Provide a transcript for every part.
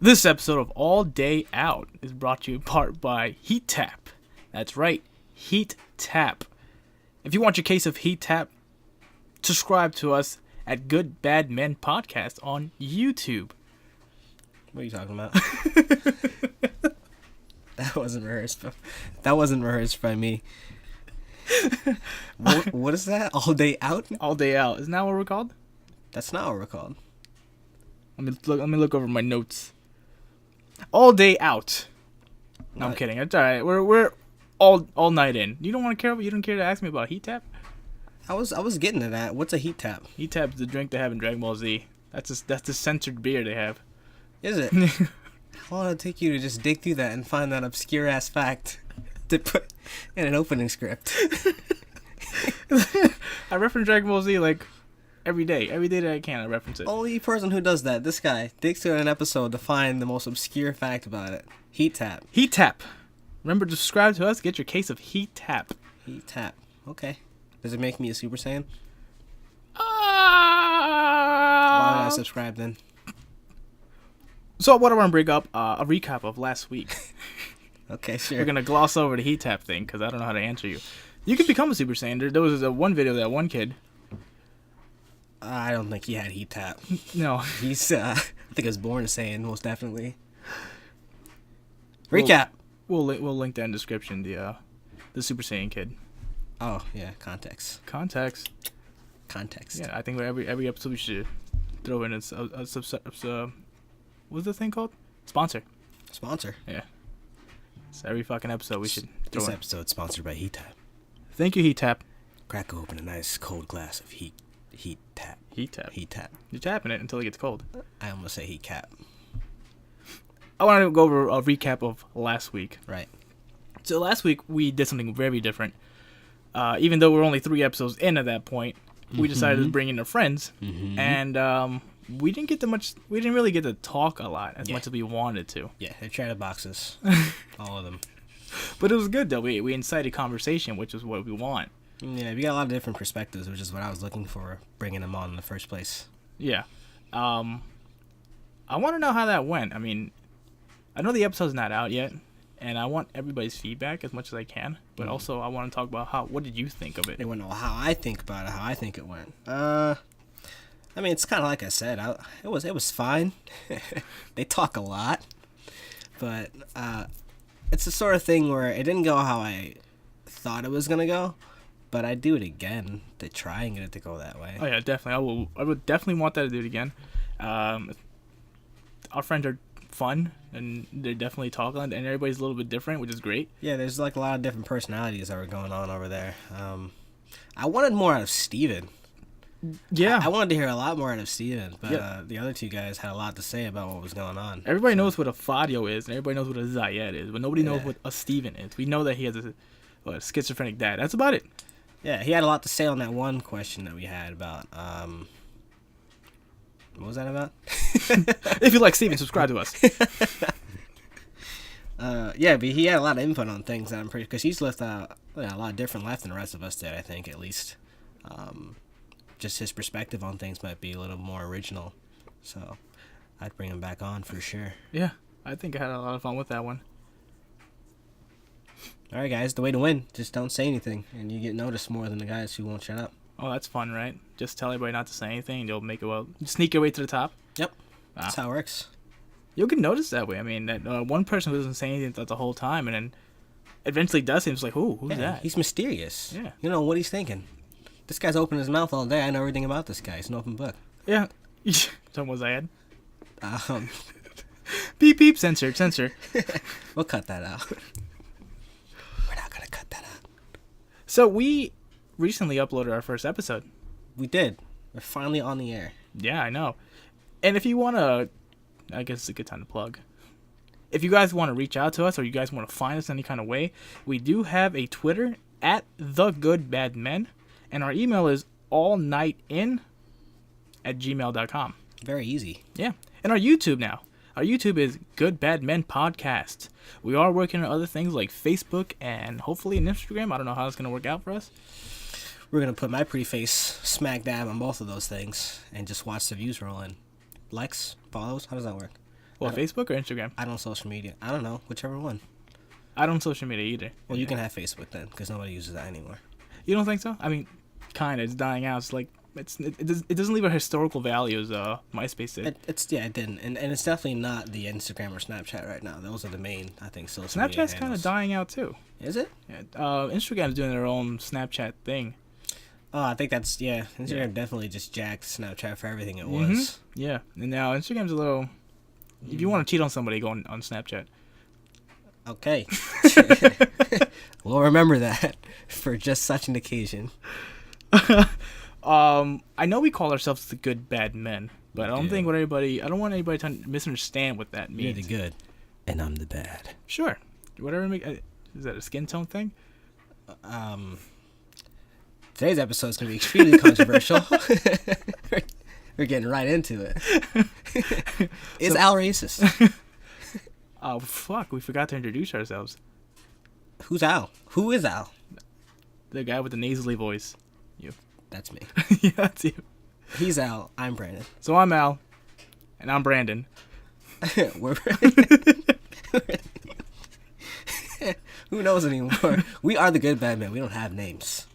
This episode of All Day Out is brought to you in part by Heat Tap. That's right, Heat Tap. If you want your case of Heat Tap, subscribe to us at Good Bad Men Podcast on YouTube. What are you talking about? That wasn't rehearsed by me. What is that? All Day Out? All Day Out. Isn't that what we're called? That's not what we're called. Let me look over my notes. All Day Out. No, I'm What? kidding. It's alright. We're all night in. You don't care to ask me about Heat Tap? I was getting to that. What's a heat tap? Heat Tap's the drink they have in Dragon Ball Z. That's the censored beer they have. Is it? How long did it take you to just dig through that and find that obscure ass fact to put in an opening script? I reference Dragon Ball Z like every day. Every day that I can, I reference it. Only person who does that, this guy, digs through an episode to find the most obscure fact about it. Heat tap. Heat Tap. Remember to subscribe to us. Get your case of Heat Tap. Heat tap. Okay. Does it make me a Super Saiyan? Why would I subscribe then? So what I want to bring up, a recap of last week. Okay, sure. We're going to gloss over the Heat Tap thing because I don't know how to answer you. You can become a Super Saiyan. There was one video of that one kid. I don't think he had heat tap. No. He's, I think he was born a Saiyan, most definitely. Recap. We'll link that in the description, the Super Saiyan kid. Oh, yeah, context. Context. Yeah, I think every episode we should throw in what's the thing called? Sponsor. Yeah. So every fucking episode we should throw This in. episode sponsored by Heat Tap. Thank you, Heat Tap. Crack open a nice cold glass of heat tap. Heat Tap. Heat tap. You're tapping it until it gets cold. I almost say heat cap. I want to go over a recap of last week. Right. So last week we did something very different. Even though we're only 3 episodes in at that point, we decided to bring in our friends, and we didn't really get to talk a lot as much as we wanted to. Yeah, they're chatterboxes. All of them. But it was good though. We incited conversation, which is what we want. Yeah, we got a lot of different perspectives, which is what I was looking for, bringing them on in the first place. Yeah. I want to know how that went. I mean, I know the episode's not out yet, and I want everybody's feedback as much as I can. But also, I want to talk about what did you think of it? They want to know how I think about it, how I think it went. I mean, it's kind of like I said. It was fine. They talk a lot, but it's the sort of thing where it didn't go how I thought it was gonna go. But I'd do it again to try and get it to go that way. Oh yeah, definitely. I would definitely want that to do it again. Our friends are fun, and they definitely talk, and everybody's a little bit different, which is great. Yeah, there's like a lot of different personalities that were going on over there. I wanted more out of Steven. Yeah. I wanted to hear a lot more out of Steven, but Yeah. the other two guys had a lot to say about what was going on. Everybody knows what a Fadio is, and everybody knows what a Zayed is, but nobody knows Yeah. what a Steven is. We know that he has a schizophrenic dad. That's about it. Yeah, he had a lot to say on that one question that we had about, what was that about? If you like Steven, subscribe to us. Yeah, but he had a lot of input on things that I'm pretty, because he's left a lot different life than the rest of us did, I think, at least. Just his perspective on things might be a little more original, so I'd bring him back on for sure. Yeah, I think I had a lot of fun with that one. All right, guys, the way to win, just don't say anything, and you get noticed more than the guys who won't shut up. Oh, that's fun, right? Just tell everybody not to say anything, and you'll make it sneak your way to the top. Yep, that's how it works. You'll get noticed that way. I mean, that one person who doesn't say anything the whole time, and then eventually does it. It's like, who's that? He's mysterious. Yeah. You know what he's thinking. This guy's opened his mouth all day. I know everything about this guy. He's an open book. Yeah. Someone was Zayed. Um, Beep beep. Censor. we'll cut that out. We're not gonna cut that out. So we recently uploaded our first episode. We did. We're finally on the air. Yeah, I know. And if you want to, I guess it's a good time to plug. If you guys want to reach out to us, or you guys want to find us any kind of way, we do have a Twitter at @thegoodbadmen, and our email is allnightin@gmail.com. Very easy. Yeah, and our YouTube now. Our YouTube is Good Bad Men Podcast. We are working on other things like Facebook and hopefully an Instagram. I don't know how it's going to work out for us. We're going to put my pretty face smack dab on both of those things and just watch the views roll in. Likes? Follows? How does that work? Well, Facebook or Instagram? I don't social media. I don't know, whichever one. I don't social media either. Well, you can have Facebook then, because nobody uses that anymore. You don't think so? I mean, kind of. It's dying out. It's like it doesn't leave a historical value as MySpace did. It didn't, and it's definitely not the Instagram or Snapchat right now. Those are the main, I think, social media Snapchat's kind of dying out too. Is it? Yeah, Instagram's doing their own Snapchat thing. Oh, I think that's Instagram definitely just jacked Snapchat for everything it was. Mm-hmm. Yeah, and now Instagram's a little. If you want to cheat on somebody, go on Snapchat. Okay. We'll remember that for just such an occasion. I know we call ourselves the good bad men, but I don't want anybody to misunderstand what that means. You're the good, and I'm the bad. Sure, whatever. Is that a skin tone thing? Today's episode is going to be extremely controversial. We're getting right into it. Is Al racist? Oh fuck! We forgot to introduce ourselves. Who's Al? Who is Al? The guy with the nasally voice. You. That's me. Yeah, that's you. He's Al. I'm Brandon. So I'm Al, and I'm Brandon. We're who knows anymore? We are the good bad men. We don't have names.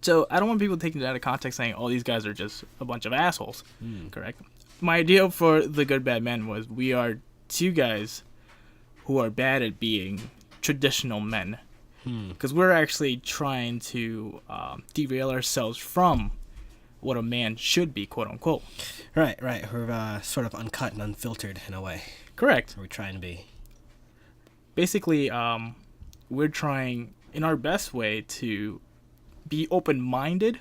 So I don't want people taking it out of context saying, "Oh, these guys are just a bunch of assholes." Correct. My idea for the good bad men was we are two guys who are bad at being traditional men, because we're actually trying to derail ourselves from what a man should be, quote unquote. Right. We're sort of uncut and unfiltered in a way. Correct. We're trying to be. Basically, we're trying in our best way to be open-minded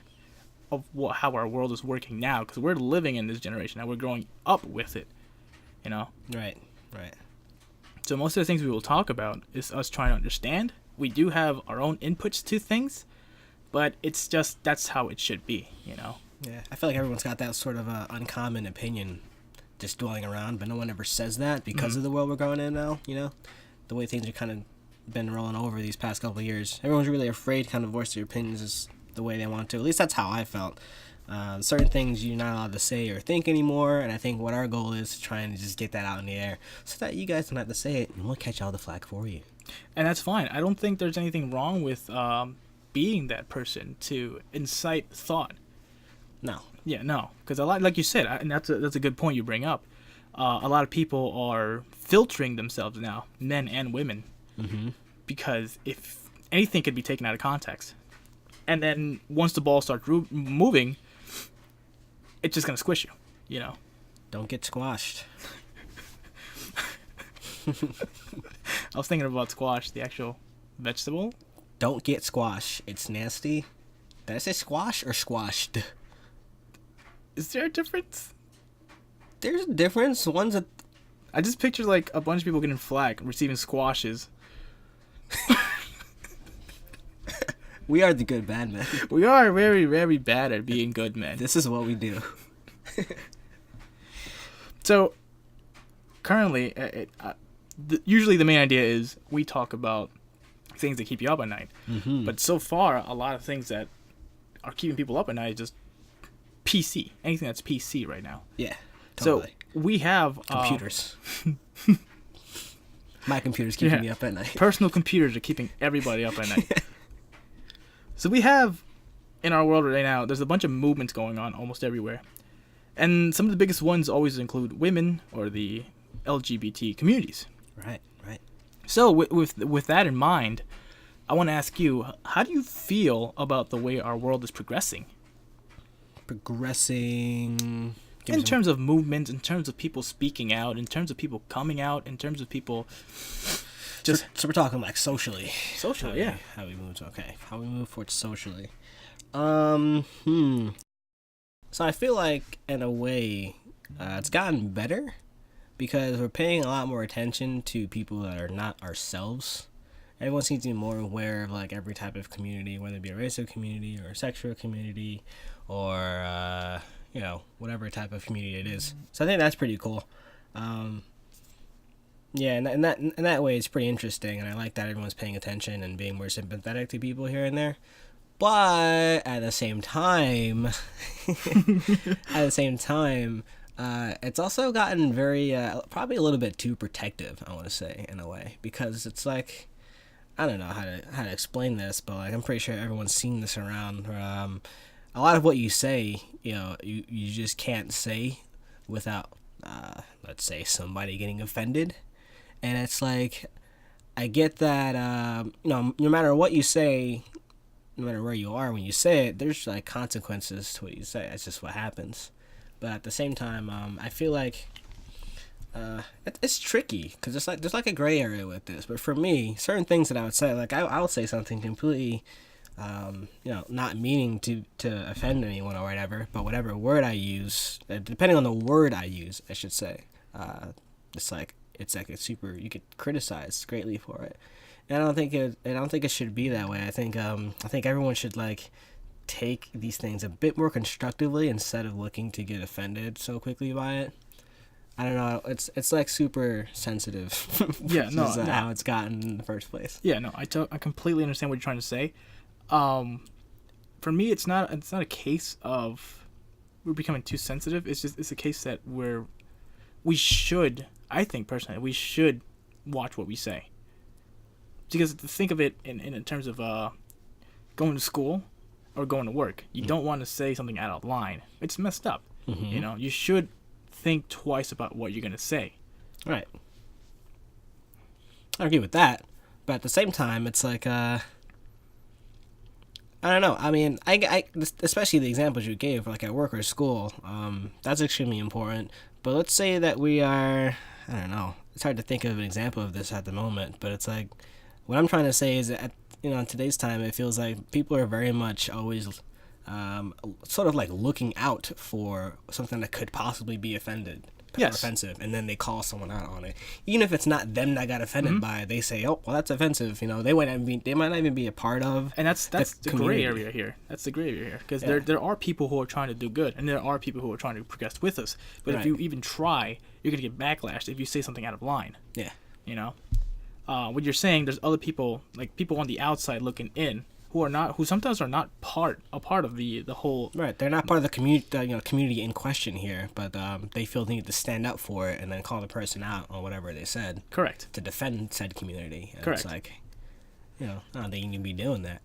of how our world is working now, because we're living in this generation now. We're growing up with it, you know. Right. So most of the things we will talk about is us trying to understand. We do have our own inputs to things, but it's just that's how it should be, you know. Yeah, I feel like everyone's got that sort of uncommon opinion just dwelling around, but no one ever says that because of the world we're going in now, you know? The way things are kind of been rolling over these past couple of years. Everyone's really afraid to kind of voice their opinions is the way they want to. At least that's how I felt. Certain things you're not allowed to say or think anymore, and I think what our goal is to try and just get that out in the air so that you guys don't have to say it, and we'll catch all the flack for you. And that's fine. I don't think there's anything wrong with being that person to incite thought. No. Yeah, no, because a lot, like you said, and that's a good point you bring up. A lot of people are filtering themselves now, men and women, because if anything could be taken out of context, and then once the ball starts moving, it's just gonna squish you, you know. Don't get squashed. I was thinking about squash, the actual vegetable. Don't get squash. It's nasty. Did I say squash or squashed? Is there a difference? There's a difference. One's a... I just pictured like a bunch of people getting flack, receiving squashes. We are the good bad men. We are very, very bad at being good men. This is what we do. So, currently, usually the main idea is we talk about things that keep you up at night. But so far, a lot of things that are keeping people up at night is just PC. Anything that's PC right now. Yeah, totally. So, we have... computers. My computer's keeping me up at night. Personal computers are keeping everybody up at night. So we have, in our world right now, there's a bunch of movements going on almost everywhere. And some of the biggest ones always include women or the LGBT communities. Right. So with that in mind, I want to ask you, how do you feel about the way our world is progressing? Progressing... In terms of movements, in terms of people speaking out, in terms of people coming out, in terms of people... So we're talking like socially. Socially, yeah. How we move forward socially. So I feel like, in a way, it's gotten better because we're paying a lot more attention to people that are not ourselves. Everyone seems to be more aware of like every type of community, whether it be a racial community or a sexual community or, whatever type of community it is. So I think that's pretty cool. Yeah, and that way it's pretty interesting, and I like that everyone's paying attention and being more sympathetic to people here and there. But at the same time, It's also gotten very, probably a little bit too protective, I want to say, in a way, because it's like, I don't know how to explain this, but like I'm pretty sure everyone's seen this around. A lot of what you say, you just can't say without, let's say, somebody getting offended, and it's like, I get that, no matter what you say, no matter where you are when you say it, there's like consequences to what you say. That's just what happens. But at the same time, I feel like it's tricky because there's like a gray area with this. But for me, certain things that I would say, like I'll say something completely, not meaning to offend anyone or whatever. But whatever word I use, depending on the word I use, I should say, it's like it's super. You get criticized greatly for it, and I don't think it should be that way. I think everyone should like take these things a bit more constructively instead of looking to get offended so quickly by it. I don't know. It's like super sensitive. Yeah, no, how it's gotten in the first place. Yeah, no, I completely understand what you're trying to say. For me, it's not a case of we're becoming too sensitive. It's a case that we should. I think personally, we should watch what we say. Because to think of it in terms of going to school or going to work, you don't want to say something out of line. It's messed up. Mm-hmm. You should think twice about what you're going to say. Right. I agree with that. But at the same time, it's like, I don't know. I mean, I especially the examples you gave, like at work or school, that's extremely important. But let's say that we are, I don't know. It's hard to think of an example of this at the moment, but it's like, what I'm trying to say is that, in today's time, it feels like people are very much always sort of like looking out for something that could possibly be offensive, and then they call someone out on it. Even if it's not them that got offended by it, they say, "Oh, well, that's offensive." They might not even be a part of. And that's the gray area here. That's the gray area here, because there are people who are trying to do good, and there are people who are trying to progress with us. But if you even try, you're gonna get backlash if you say something out of line. Yeah. What you're saying, there's other people, like people on the outside looking in, who sometimes are not a part of the whole. Right, they're not part of the community in question here, but they feel they need to stand up for it and then call the person out on whatever they said. Correct. To defend said community. And correct. It's like, I don't think you need to be doing that.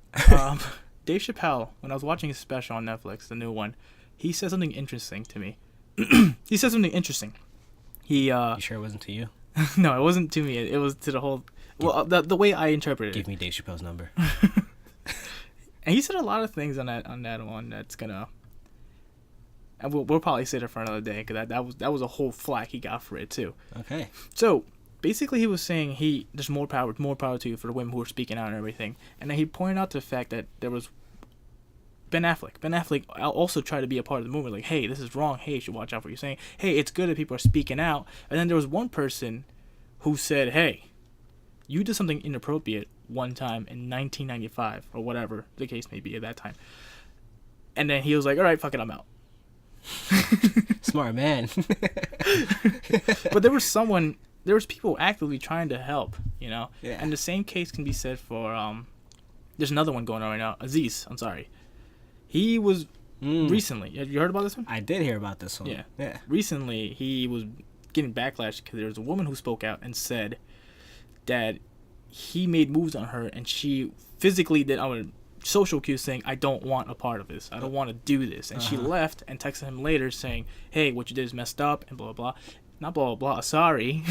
Dave Chappelle, when I was watching his special on Netflix, the new one, he said something interesting to me. He said something interesting. You sure it wasn't to you? No, it wasn't to me. It was to the whole. Well, the way I interpreted it. Give me Dave Chappelle's number. And he said a lot of things on that one that's gonna. And we'll probably say it for another day, because that was a whole flack he got for it too. Okay. So basically, he was saying there's more power to you for the women who are speaking out and everything, and then he pointed out the fact that there was Ben Affleck. Ben Affleck also tried to be a part of the movement, like, hey, this is wrong. Hey, you should watch out for what you're saying. Hey, it's good that people are speaking out. And then there was one person who said, hey, you did something inappropriate one time in 1995 or whatever the case may be at that time. And then he was like, all right, fuck it, I'm out. Smart man. But there was people actively trying to help, Yeah. And the same case can be said for, there's another one going on right now, Aziz Ansari. He was recently, have you heard about this one? I did hear about this one. Yeah. Recently, he was getting backlash because there was a woman who spoke out and said that he made moves on her, and she physically did on social cues saying, I don't want a part of this. I don't want to do this. And she left and texted him later saying, hey, what you did is messed up, and blah, blah, blah. Not blah, blah, blah. Sorry.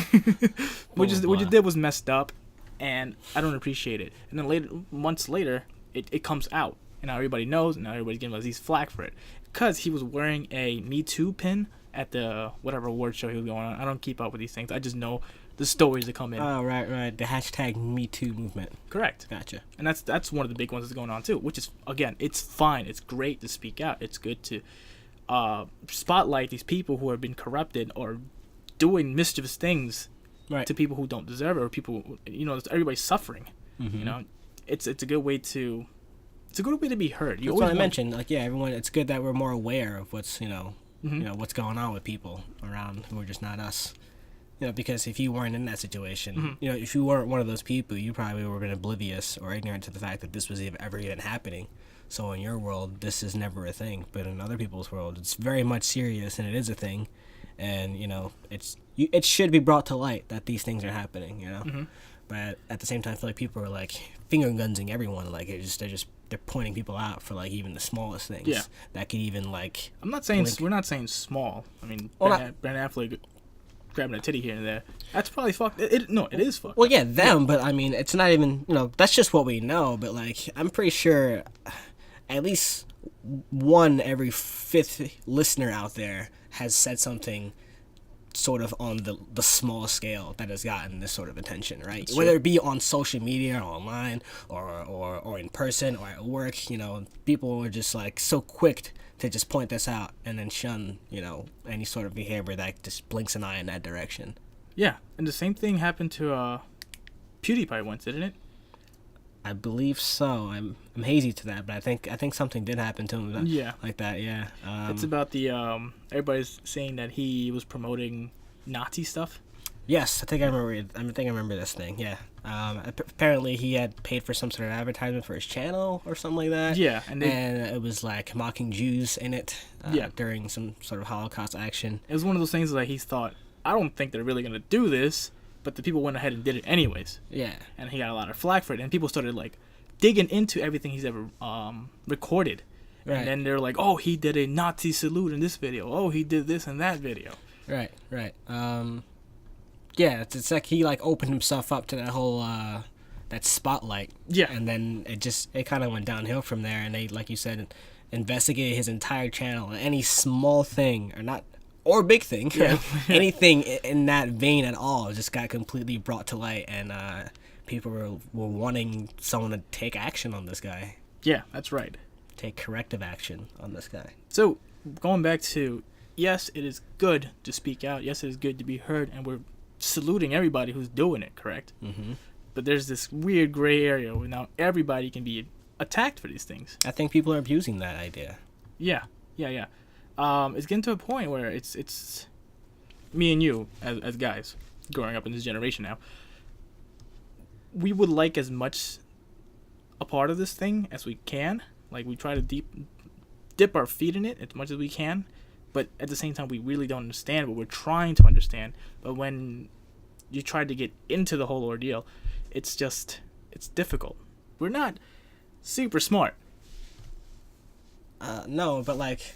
What you did was messed up, and I don't appreciate it. And then months later, it comes out. And now everybody knows, and now everybody's giving Aziz flack for it. Because he was wearing a Me Too pin at the whatever award show he was going on. I don't keep up with these things. I just know the stories that come in. Oh, right. The hashtag Me Too movement. Correct. Gotcha. And that's one of the big ones that's going on too, which is, again, it's fine. It's great to speak out. It's good to spotlight these people who have been corrupted or doing mischievous things to people who don't deserve it, or people, everybody's suffering. Mm-hmm. It's a good way to... It's a good way to be heard. That's what I mentioned. Like, everyone. It's good that we're more aware of what's what's going on with people around who are just not us. Because if you weren't in that situation, if you weren't one of those people, you probably were been oblivious or ignorant to the fact that this was ever even happening. So in your world, this is never a thing, but in other people's world, it's very much serious, and it is a thing. And it should be brought to light that these things are happening. But at the same time, I feel like people are like finger gunsing everyone. Like they're pointing people out for like even the smallest things. Yeah. That could even like. I'm not saying we're not saying small. I mean, Ben Affleck grabbing a titty here and there. That's probably fucked. It is fucked. Well, yeah, them, but I mean, it's not even. That's just what we know. But like, I'm pretty sure, at least one every fifth listener out there has said something sort of on the small scale that has gotten this sort of attention, right? Whether it be on social media or online or in person or at work, people are just like so quick to just point this out and then shun, any sort of behavior that just blinks an eye in that direction. Yeah, and the same thing happened to PewDiePie once, didn't it? I believe so. I'm hazy to that, but I think something did happen to him. Like that. Yeah. It's about the everybody's saying that he was promoting Nazi stuff. Yes, I think I remember this thing. Yeah. Apparently he had paid for some sort of advertisement for his channel or something like that. Yeah, and it was like mocking Jews in it. During some sort of Holocaust action. It was one of those things that he thought, I don't think they're really gonna do this. But the people went ahead and did it anyways. Yeah. And he got a lot of flack for it. And people started, like, digging into everything he's ever recorded. Right. And then they're like, oh, he did a Nazi salute in this video. Oh, he did this in that video. Right. Yeah, it's like he, like, opened himself up to that whole, that spotlight. Yeah. And then it kind of went downhill from there. And they, like you said, investigated his entire channel. And any small thing, or big thing, anything in that vein at all just got completely brought to light, and people were wanting someone to take action on this guy. Yeah, that's right. Take corrective action on this guy. So, going back to, yes, it is good to speak out. Yes, it is good to be heard, and we're saluting everybody who's doing it, correct? Mm-hmm. But there's this weird gray area where now everybody can be attacked for these things. I think people are abusing that idea. Yeah. It's getting to a point where it's me and you as guys growing up in this generation now. We would like as much a part of this thing as we can. Like we try to dip our feet in it as much as we can, but at the same time we really don't understand what we're trying to understand. But when you try to get into the whole ordeal, it's difficult. We're not super smart. No, but like.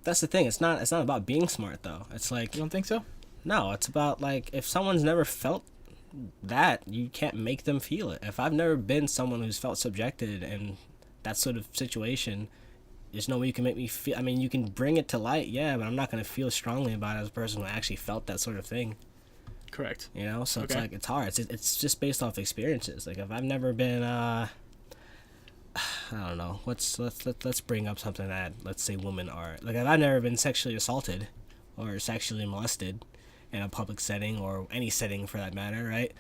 That's the thing. It's not about being smart though. It's like, you don't think so? No, it's about like if someone's never felt that, you can't make them feel it. If I've never been someone who's felt subjected in that sort of situation, there's no way you can make me feel. I mean, you can bring it to light, yeah, but I'm not gonna feel strongly about it as a person who actually felt that sort of thing. Correct. So it's like it's hard. It's just based off experiences. Like if I've never been I don't know. Let's bring up something that, let's say, women are like. If I've never been sexually assaulted or sexually molested in a public setting or any setting for that matter, right?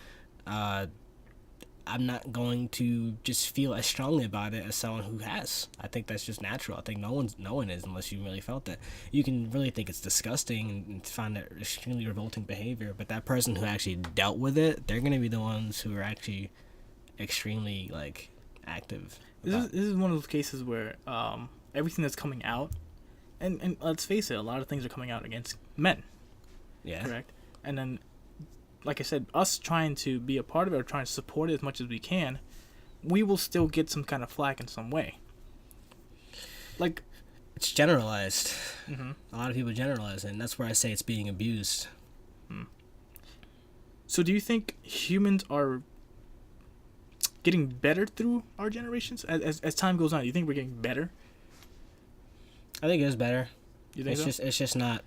I'm not going to just feel as strongly about it as someone who has. I think that's just natural. I think no one is unless you really felt it. You can really think it's disgusting and find that extremely revolting behavior, but that person who actually dealt with it, they're gonna be the ones who are actually extremely like active. This is one of those cases where everything that's coming out, and let's face it, a lot of things are coming out against men. Yeah. Correct? And then, like I said, us trying to be a part of it or trying to support it as much as we can, we will still get some kind of flack in some way. Like, it's generalized. Mm-hmm. A lot of people generalize it, and that's where I say it's being abused. So do you think humans are getting better through our generations as time goes on? Do you think we're getting better? I think it is better. You think it's just not.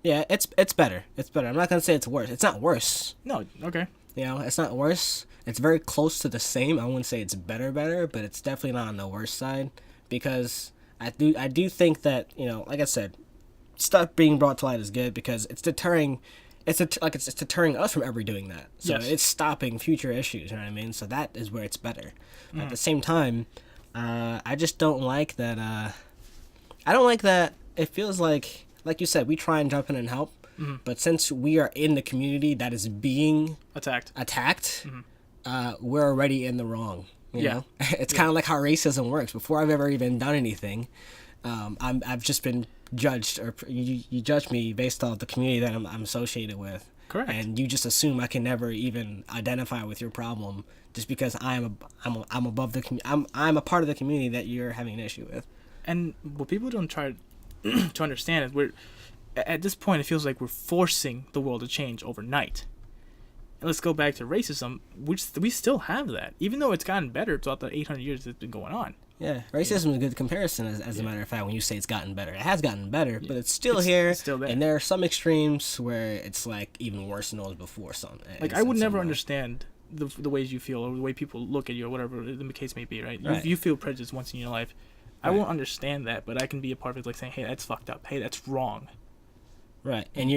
Yeah, it's better. It's better. I'm not gonna say it's worse. It's not worse. No. Okay. It's not worse. It's very close to the same. I wouldn't say it's better, but it's definitely not on the worst side, because I do think that like I said, stuff being brought to light is good because it's deterring. It's deterring us from ever doing that. So yes. It's stopping future issues, you know what I mean? So that is where it's better. At the same time, I just don't like that, I don't like that it feels like you said, we try and jump in and help, but since we are in the community that is being attacked, we're already in the wrong. You Yeah. know, it's kind of like how racism works. Before I've ever even done anything, I've just been judged, or you judge me based off the community that I'm associated with. Correct. And you just assume I can never even identify with your problem just because I'm above the I'm a part of the community that you're having an issue with. And what people don't try to understand is we're at this point it feels like we're forcing the world to change overnight. And let's go back to racism, which we still have that, even though it's gotten better throughout the 800 years it's been going on. Yeah, racism is a good comparison, as a matter of fact, when you say it's gotten better. It has gotten better, but it's still here, it's still there. and there are some extremes where it's, like, even worse than it was before. Like, I would never understand the ways you feel or the way people look at you or whatever the case may be, right? Right. You feel prejudice once in your life. I Right. won't understand that, but I can be a part of it, like, saying, hey, that's fucked up. Hey, that's wrong. Right, and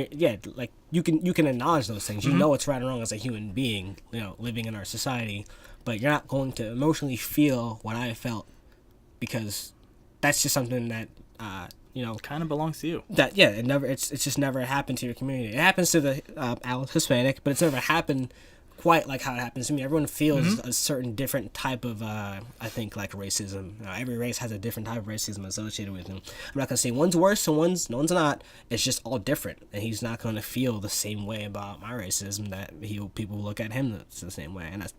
like, you can acknowledge those things. You know what's right and wrong as a human being, living in our society, but you're not going to emotionally feel what I felt, because that's just something that Kind of belongs to you. it's just never happened to your community. It happens to the Hispanic, but it's never happened quite like how it happens to me. Everyone feels a certain different type of I think, like, racism. Every race has a different type of racism associated with them. I'm not gonna say one's worse and one's not. It's just all different, and he's not gonna feel the same way about my racism that people look at him the same way. And that's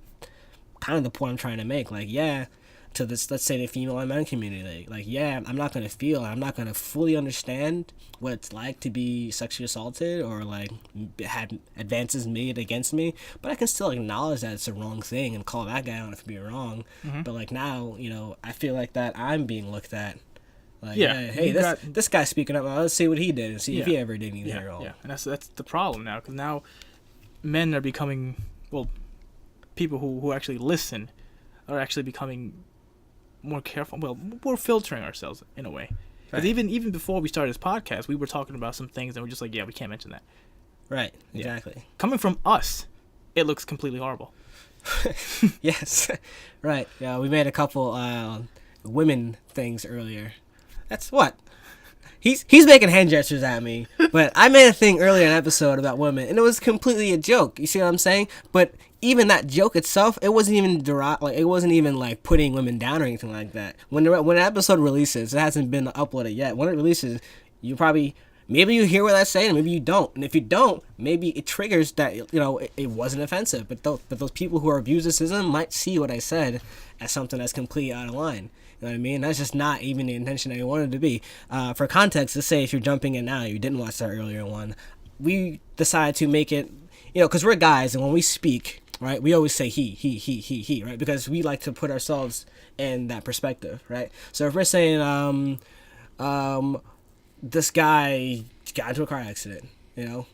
kind of the point I'm trying to make. Like, yeah, to this, let's say, the female and men community, like, yeah, I'm not gonna feel, I'm not gonna fully understand what it's like to be sexually assaulted or, like, had advances made against me, but I can still acknowledge that it's a wrong thing and call that guy out for being wrong. But, like, now, I feel like that I'm being looked at. Like, Yeah, hey, this guy's speaking up. Well, let's see what he did and see if he ever did anything wrong. Yeah, and that's the problem now, because now men are becoming, well, people who actually listen are actually becoming more careful. Well, we're filtering ourselves in a way. Because Right. even before we started this podcast, we were talking about some things and we're just like, yeah, we can't mention that. Right, exactly. Coming from us, it looks completely horrible. Yes, right. Yeah, we made a couple women things earlier. That's what he's making hand gestures at me. But I made a thing earlier in an episode about women, and it was completely a joke. You see what I'm saying? But even that joke itself, it wasn't even it wasn't even like putting women down or anything like that. When an episode releases, it hasn't been uploaded yet. When it releases, you probably. Maybe you hear what I'm saying, maybe you don't. And if you don't, maybe it triggers that, it wasn't offensive. But those people who are abused of racism might see what I said as something that's completely out of line. You know what I mean? That's just not even the intention I wanted to be. For context, let's say if you're jumping in now, you didn't watch that earlier one. We decided to make it, because we're guys, and when we speak, right, we always say he, right? Because we like to put ourselves in that perspective, right? So if we're saying, this guy got into a car accident,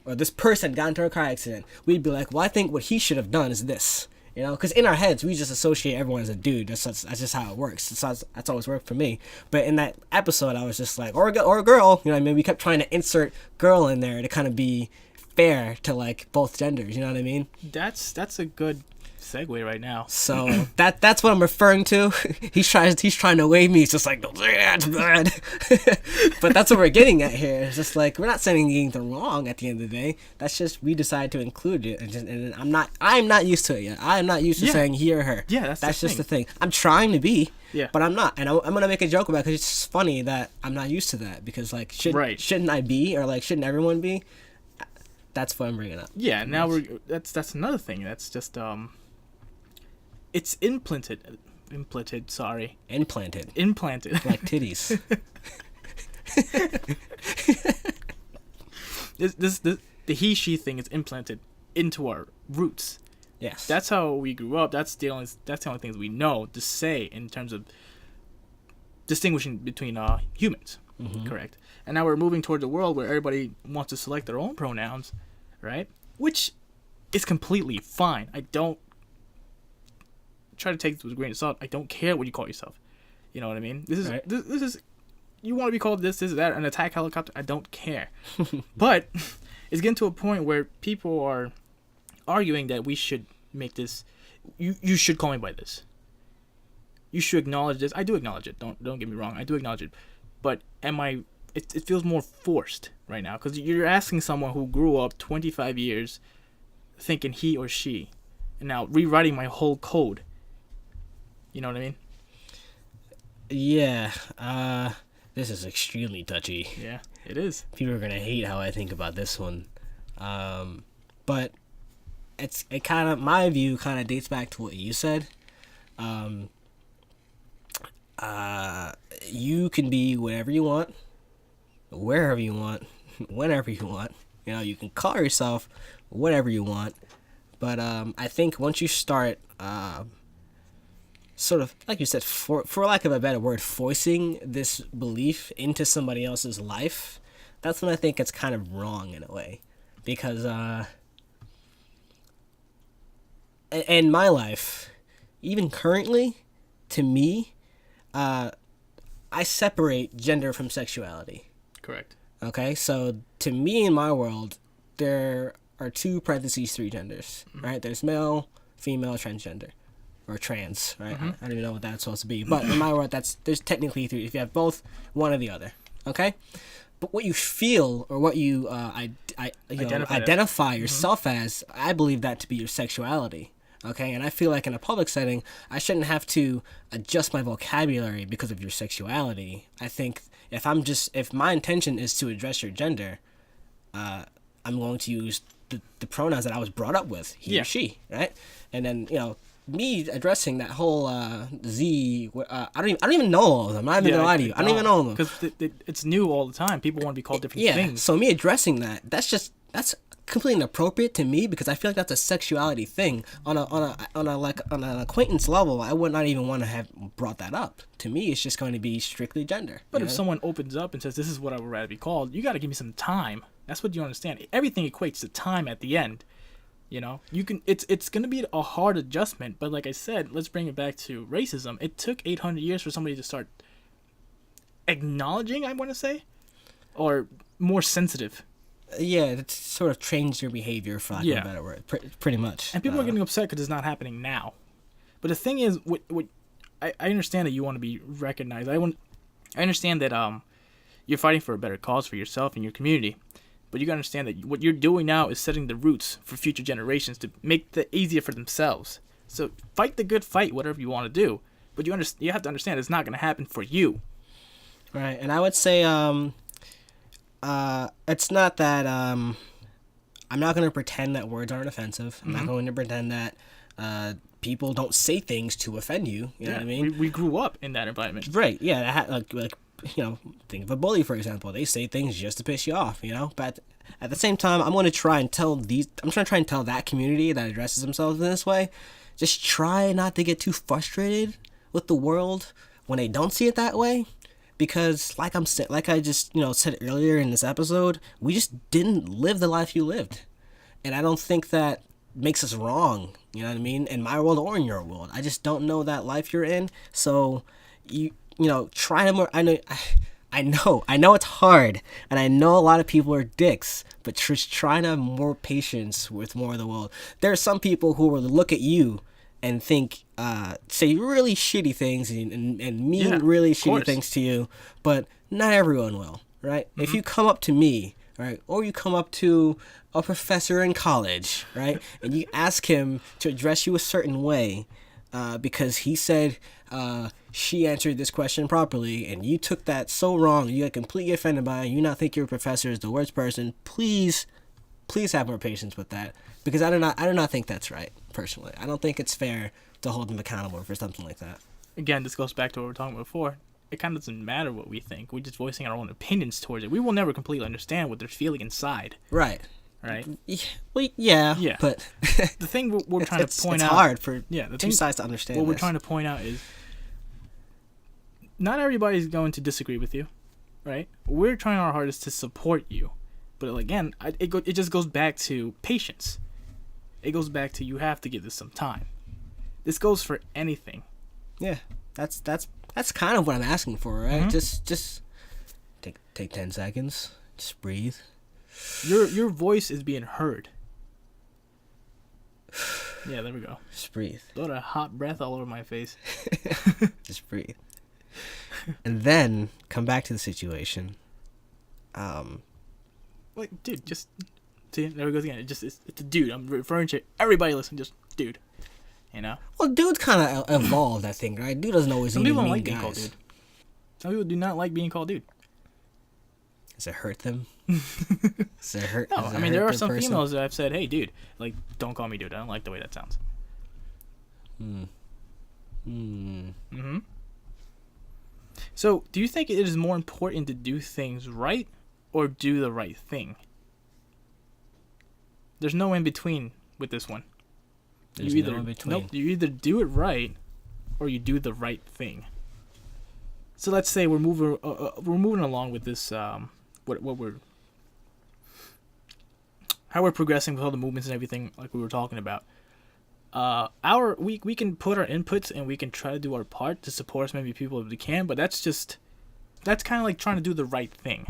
or this person got into a car accident, we'd be like, well, I think what he should have done is this, because in our heads, we just associate everyone as a dude. That's just how it works. That's always worked for me. But in that episode, I was just like, or a girl, I mean, we kept trying to insert girl in there to kind of be fair to, like, both genders, you know what I mean? That's a good segue right now. So that's what I'm referring to. He's trying to wave me. It's just like, don't say that, bad. But that's what we're getting at here. It's just like, we're not saying anything wrong at the end of the day. That's just, we decided to include it, and I'm not used to it yet. I'm not used to saying he or her. Yeah, that's just the thing. I'm trying to be. Yeah. But I'm not, and I'm gonna make a joke about it because it's just funny that I'm not used to that, because, like, shouldn't I be, or, like, shouldn't everyone be? That's what I'm bringing up. Yeah, now that's another thing. That's just it's implanted. Sorry. Implanted. Like titties. this the he/she thing is implanted into our roots. Yes. That's how we grew up. That's the only things we know to say in terms of distinguishing between humans. Mm-hmm. Correct. And now we're moving toward the world where everybody wants to select their own pronouns, right? Which is completely fine. I don't try to take this with a grain of salt. I don't care what you call yourself. You know what I mean? This is right. this is you want to be called this, that, an attack helicopter. I don't care. But it's getting to a point where people are arguing that we should make this. You should call me by this. You should acknowledge this. I do acknowledge it. Don't get me wrong. I do acknowledge it. But it feels more forced right now, because you're asking someone who grew up 25 years thinking he or she, and now rewriting my whole code You know what I mean? Yeah. This is extremely touchy. Yeah, it is. People are gonna hate how I think about this one. But it kind of, my view kind of dates back to what you said. You can be whatever you want, wherever you want, whenever you want. You know, you can call yourself whatever you want. But I think once you start, sort of, like you said, for lack of a better word, forcing this belief into somebody else's life, that's when I think it's kind of wrong in a way. Because in my life, even currently, to me, I separate gender from sexuality. Correct. Okay, so to me, in my world, there are 2 parentheses 3 genders, right? There's male, female, transgender, or trans, right? I don't even know what that's supposed to be, but in my world, there's technically 3. If you have both, one or the other, okay? But what you feel or what you identify yourself as, I believe that to be your sexuality. Okay, and I feel like in a public setting, I shouldn't have to adjust my vocabulary because of your sexuality. I think if my intention is to address your gender, I'm going to use the pronouns that I was brought up with, he or she, right? And then, me addressing that whole Z, I don't even know all of them. I'm not even gonna lie to you. I don't even know them because it's new all the time. People want to be called different things. So me addressing that's completely inappropriate to me because I feel like that's a sexuality thing. On an acquaintance level, I would not even want to have brought that up. To me, it's just going to be strictly gender. But if someone opens up and says, "This is what I would rather be called," you got to give me some time. That's what you understand. Everything equates to time at the end. You know, it's going to be a hard adjustment, but like I said, let's bring it back to racism. It took 800 years for somebody to start acknowledging, I want to say, or more sensitive. Yeah, it sort of changed your behavior, for lack of a better word, pretty much. And people are getting upset because it's not happening now. But the thing is, I understand that you want to be recognized. I understand that you're fighting for a better cause for yourself and your community. But you gotta understand that what you're doing now is setting the roots for future generations to make it easier for themselves. So fight the good fight, whatever you want to do. But you have to understand it's not gonna happen for you. Right, and I would say it's not that I'm not gonna pretend that words aren't offensive. I'm not going to pretend that people don't say things to offend you. You know what I mean? We grew up in that environment. Right. Yeah. Like think of a bully, for example. They say things just to piss you off, But at the same time, I'm trying to try and tell that community that addresses themselves in this way, just try not to get too frustrated with the world when they don't see it that way. Because like I just said earlier in this episode, we just didn't live the life you lived. And I don't think that makes us wrong, you know what I mean? In my world or in your world. I just don't know that life you're in. So try to more. I know it's hard, and I know a lot of people are dicks, but just try to have more patience with more of the world. There are some people who will look at you and think, say really shitty things and mean really shitty things to you, but not everyone will, right? If you come up to me, right, or you come up to a professor in college, right, and you ask him to address you a certain way, because he said she answered this question properly, and you took that so wrong, you got completely offended by it, you not think your professor is the worst person, please have more patience with that, because I do not think that's right, personally. I don't think it's fair to hold them accountable for something like that. Again, this goes back to what we were talking about before. It kind of doesn't matter what we think. We're just voicing our own opinions towards it. We will never completely understand what they're feeling inside. Right. Well, yeah. But the thing we're trying to point out... It's hard for two sides to understand What we're trying to point out is not everybody's going to disagree with you, right? We're trying our hardest to support you. But again, it just goes back to patience. It goes back to you have to give this some time. This goes for anything. Yeah, that's kind of what I'm asking for, right? Just take 10 seconds, just breathe. Your voice is being heard. Yeah, there we go. Just breathe. Throw a hot breath all over my face. Just breathe. And then come back to the situation. Like, dude, just see, there it goes again. It's a dude. I'm referring to everybody. Listen, just dude. You know, Well, dude kind of evolved, I think, right? Dude doesn't always some need people to don't mean like being called guys. dude. Some people do not like being called dude. Does it hurt them? Does it hurt? No, does it I mean hurt there are the some person? females that I've said, "Hey, dude, like don't call me dude. I don't like the way that sounds." Mm-hmm. So, do you think it is more important to do things right or do the right thing? There's no in between with this one. There's you either no in between. Nope, you either do it right or you do the right thing. So let's say we're moving along with this what we're how we're progressing with all the movements and everything like we were talking about. We can put our inputs and we can try to do our part to support as many people as we can, but that's kind of like trying to do the right thing.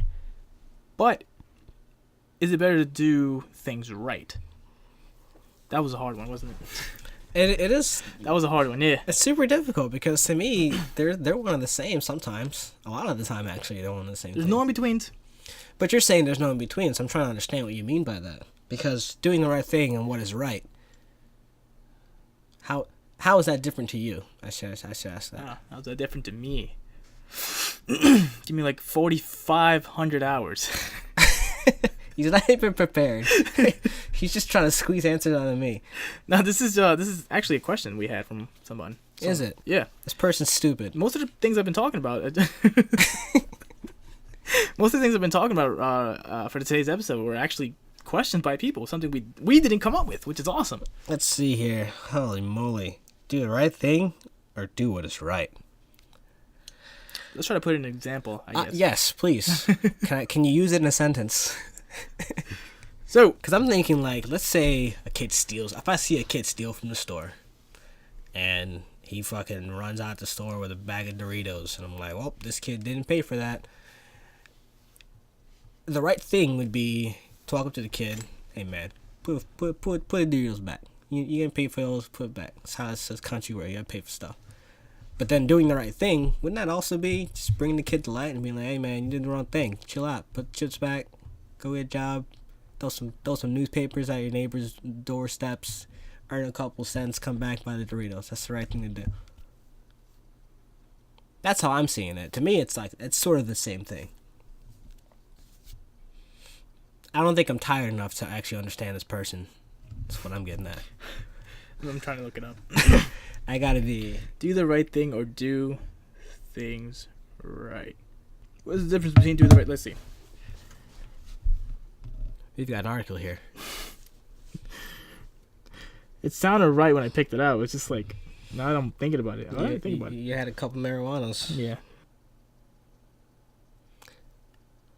But is it better to do things right? That was a hard one, wasn't it? It is. That was a hard one, yeah. It's super difficult because to me, they're one and the same sometimes. A lot of the time, actually, they're one and the same. There's thing. no in betweens. But you're saying there's no in between, so I'm trying to understand what you mean by that. Because doing the right thing and what is right, how is that different to you? I should ask that. How's that different to me? Give me like 4,500 hours. He's not even prepared. He's just trying to squeeze answers out of me. Now this is actually a question we had from someone. Is it? Yeah. This person's stupid. Most of the things I've been talking about. Most of the things I've been talking about for today's episode were actually questioned by people. Something we didn't come up with, which is awesome. Let's see here. Holy moly. Do the right thing or do what is right? Let's try to put an example, I guess. Yes, please. Can you use it in a sentence? So, because I'm thinking, like, let's say a kid steals. If I see a kid steal from the store, and he fucking runs out the store with a bag of Doritos, and I'm like, well, this kid didn't pay for that. The right thing would be to walk up to the kid, hey man, put the Doritos back. You didn't pay for those, put it back. That's how it says country where you gotta pay for stuff. But then doing the right thing, wouldn't that also be just bringing the kid to light and being like, hey man, you did the wrong thing. Chill out. Put the chips back. Go get a job. Throw some newspapers at your neighbor's doorsteps. Earn a couple cents. Come back, buy the Doritos. That's the right thing to do. That's how I'm seeing it. To me, it's sort of the same thing. I don't think I'm tired enough to actually understand this person. That's what I'm getting at. I'm trying to look it up. I gotta be... Do the right thing or do things right. What's the difference between do the right... Let's see. We've got an article here. It sounded right when I picked it out. It's just like, now that I'm thinking about it. I didn't think about it. You had a couple marijuanas. Yeah.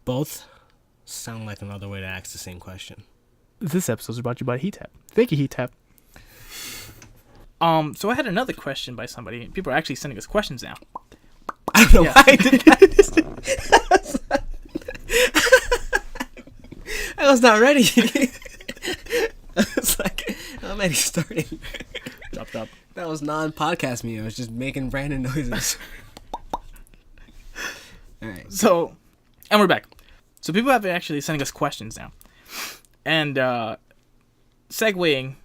Both sound like another way to ask the same question. This episode is brought to you by Heat Tap. Thank you, Heat Tap. So I had another question by somebody. People are actually sending us questions now. I don't know why I did that. I was not ready. I was like, I'm already starting. Dropped up. That was non-podcast me. I was just making random noises. Alright. So, and we're back. So people have been actually sending us questions now. And, segueing.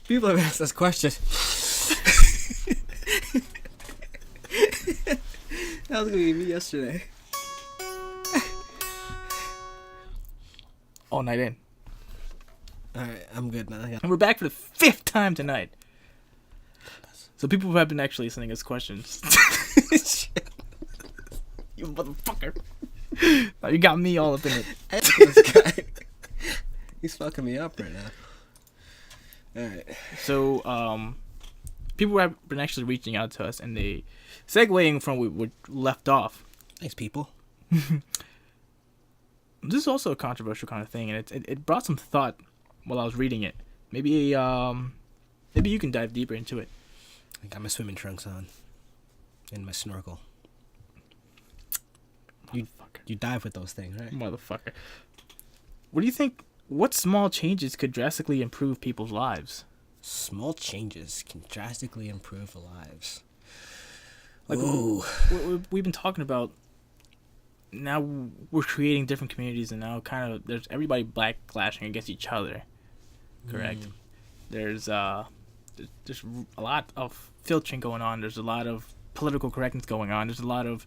People have asked us questions. That was gonna be me yesterday. All night in. Alright, I'm good now. And we're back for the 5th time tonight. So people have been actually sending us questions. You motherfucker. Now you got me all up in it. This guy. He's fucking me up right now. Alright. So, people have been actually reaching out to us, and they segueing from where we left off. Thanks, people. This is also a controversial kind of thing, and it brought some thought while I was reading it. Maybe you can dive deeper into it. I got my swimming trunks on. And my snorkel. You dive with those things, right? Motherfucker. What do you think? What small changes could drastically improve people's lives? Small changes can drastically improve lives. Like, ooh. We've been talking about. Now we're creating different communities, and now kind of there's everybody backlashing against each other. correct? There's a lot of filtering going on. There's a lot of political correctness going on. There's a lot of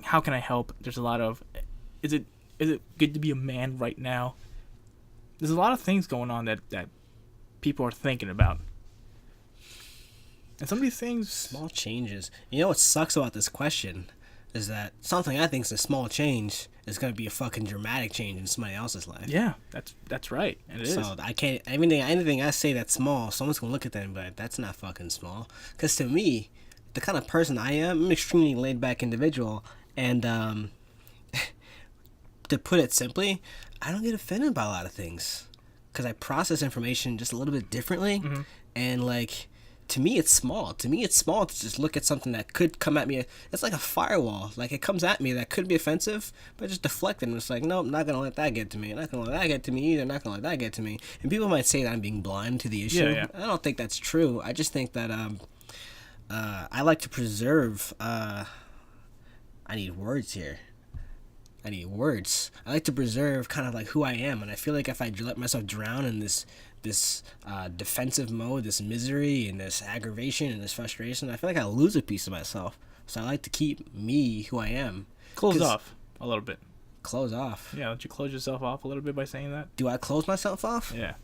how can I help? There's a lot of is it good to be a man right now? There's a lot of things going on that people are thinking about. And some of these things... Small changes. You know what sucks about this question is that something I think is a small change is going to be a fucking dramatic change in somebody else's life. Yeah, that's right. And it is. So I can't... Anything I say that's small, someone's going to look at that and be like, that's not fucking small. Because to me, the kind of person I am, I'm an extremely laid-back individual. And to put it simply, I don't get offended by a lot of things. Because I process information just a little bit differently. Mm-hmm. And, like... To me, it's small. To me, it's small to just look at something that could come at me. It's like a firewall. Like, it comes at me that could be offensive, but just deflect it. And it's like, nope, I'm not going to let that get to me. I'm not going to let that get to me either. I'm not going to let that get to me. And people might say that I'm being blind to the issue. Yeah. I don't think that's true. I just think that I like to preserve... I need words here. I need words. I like to preserve kind of like who I am. And I feel like if I let myself drown in this defensive mode, this misery and this aggravation and this frustration, I feel like I lose a piece of myself. So I like to keep me who I am. Close off a little bit. Close off. Yeah, don't you close yourself off a little bit by saying that? Do I close myself off? Yeah.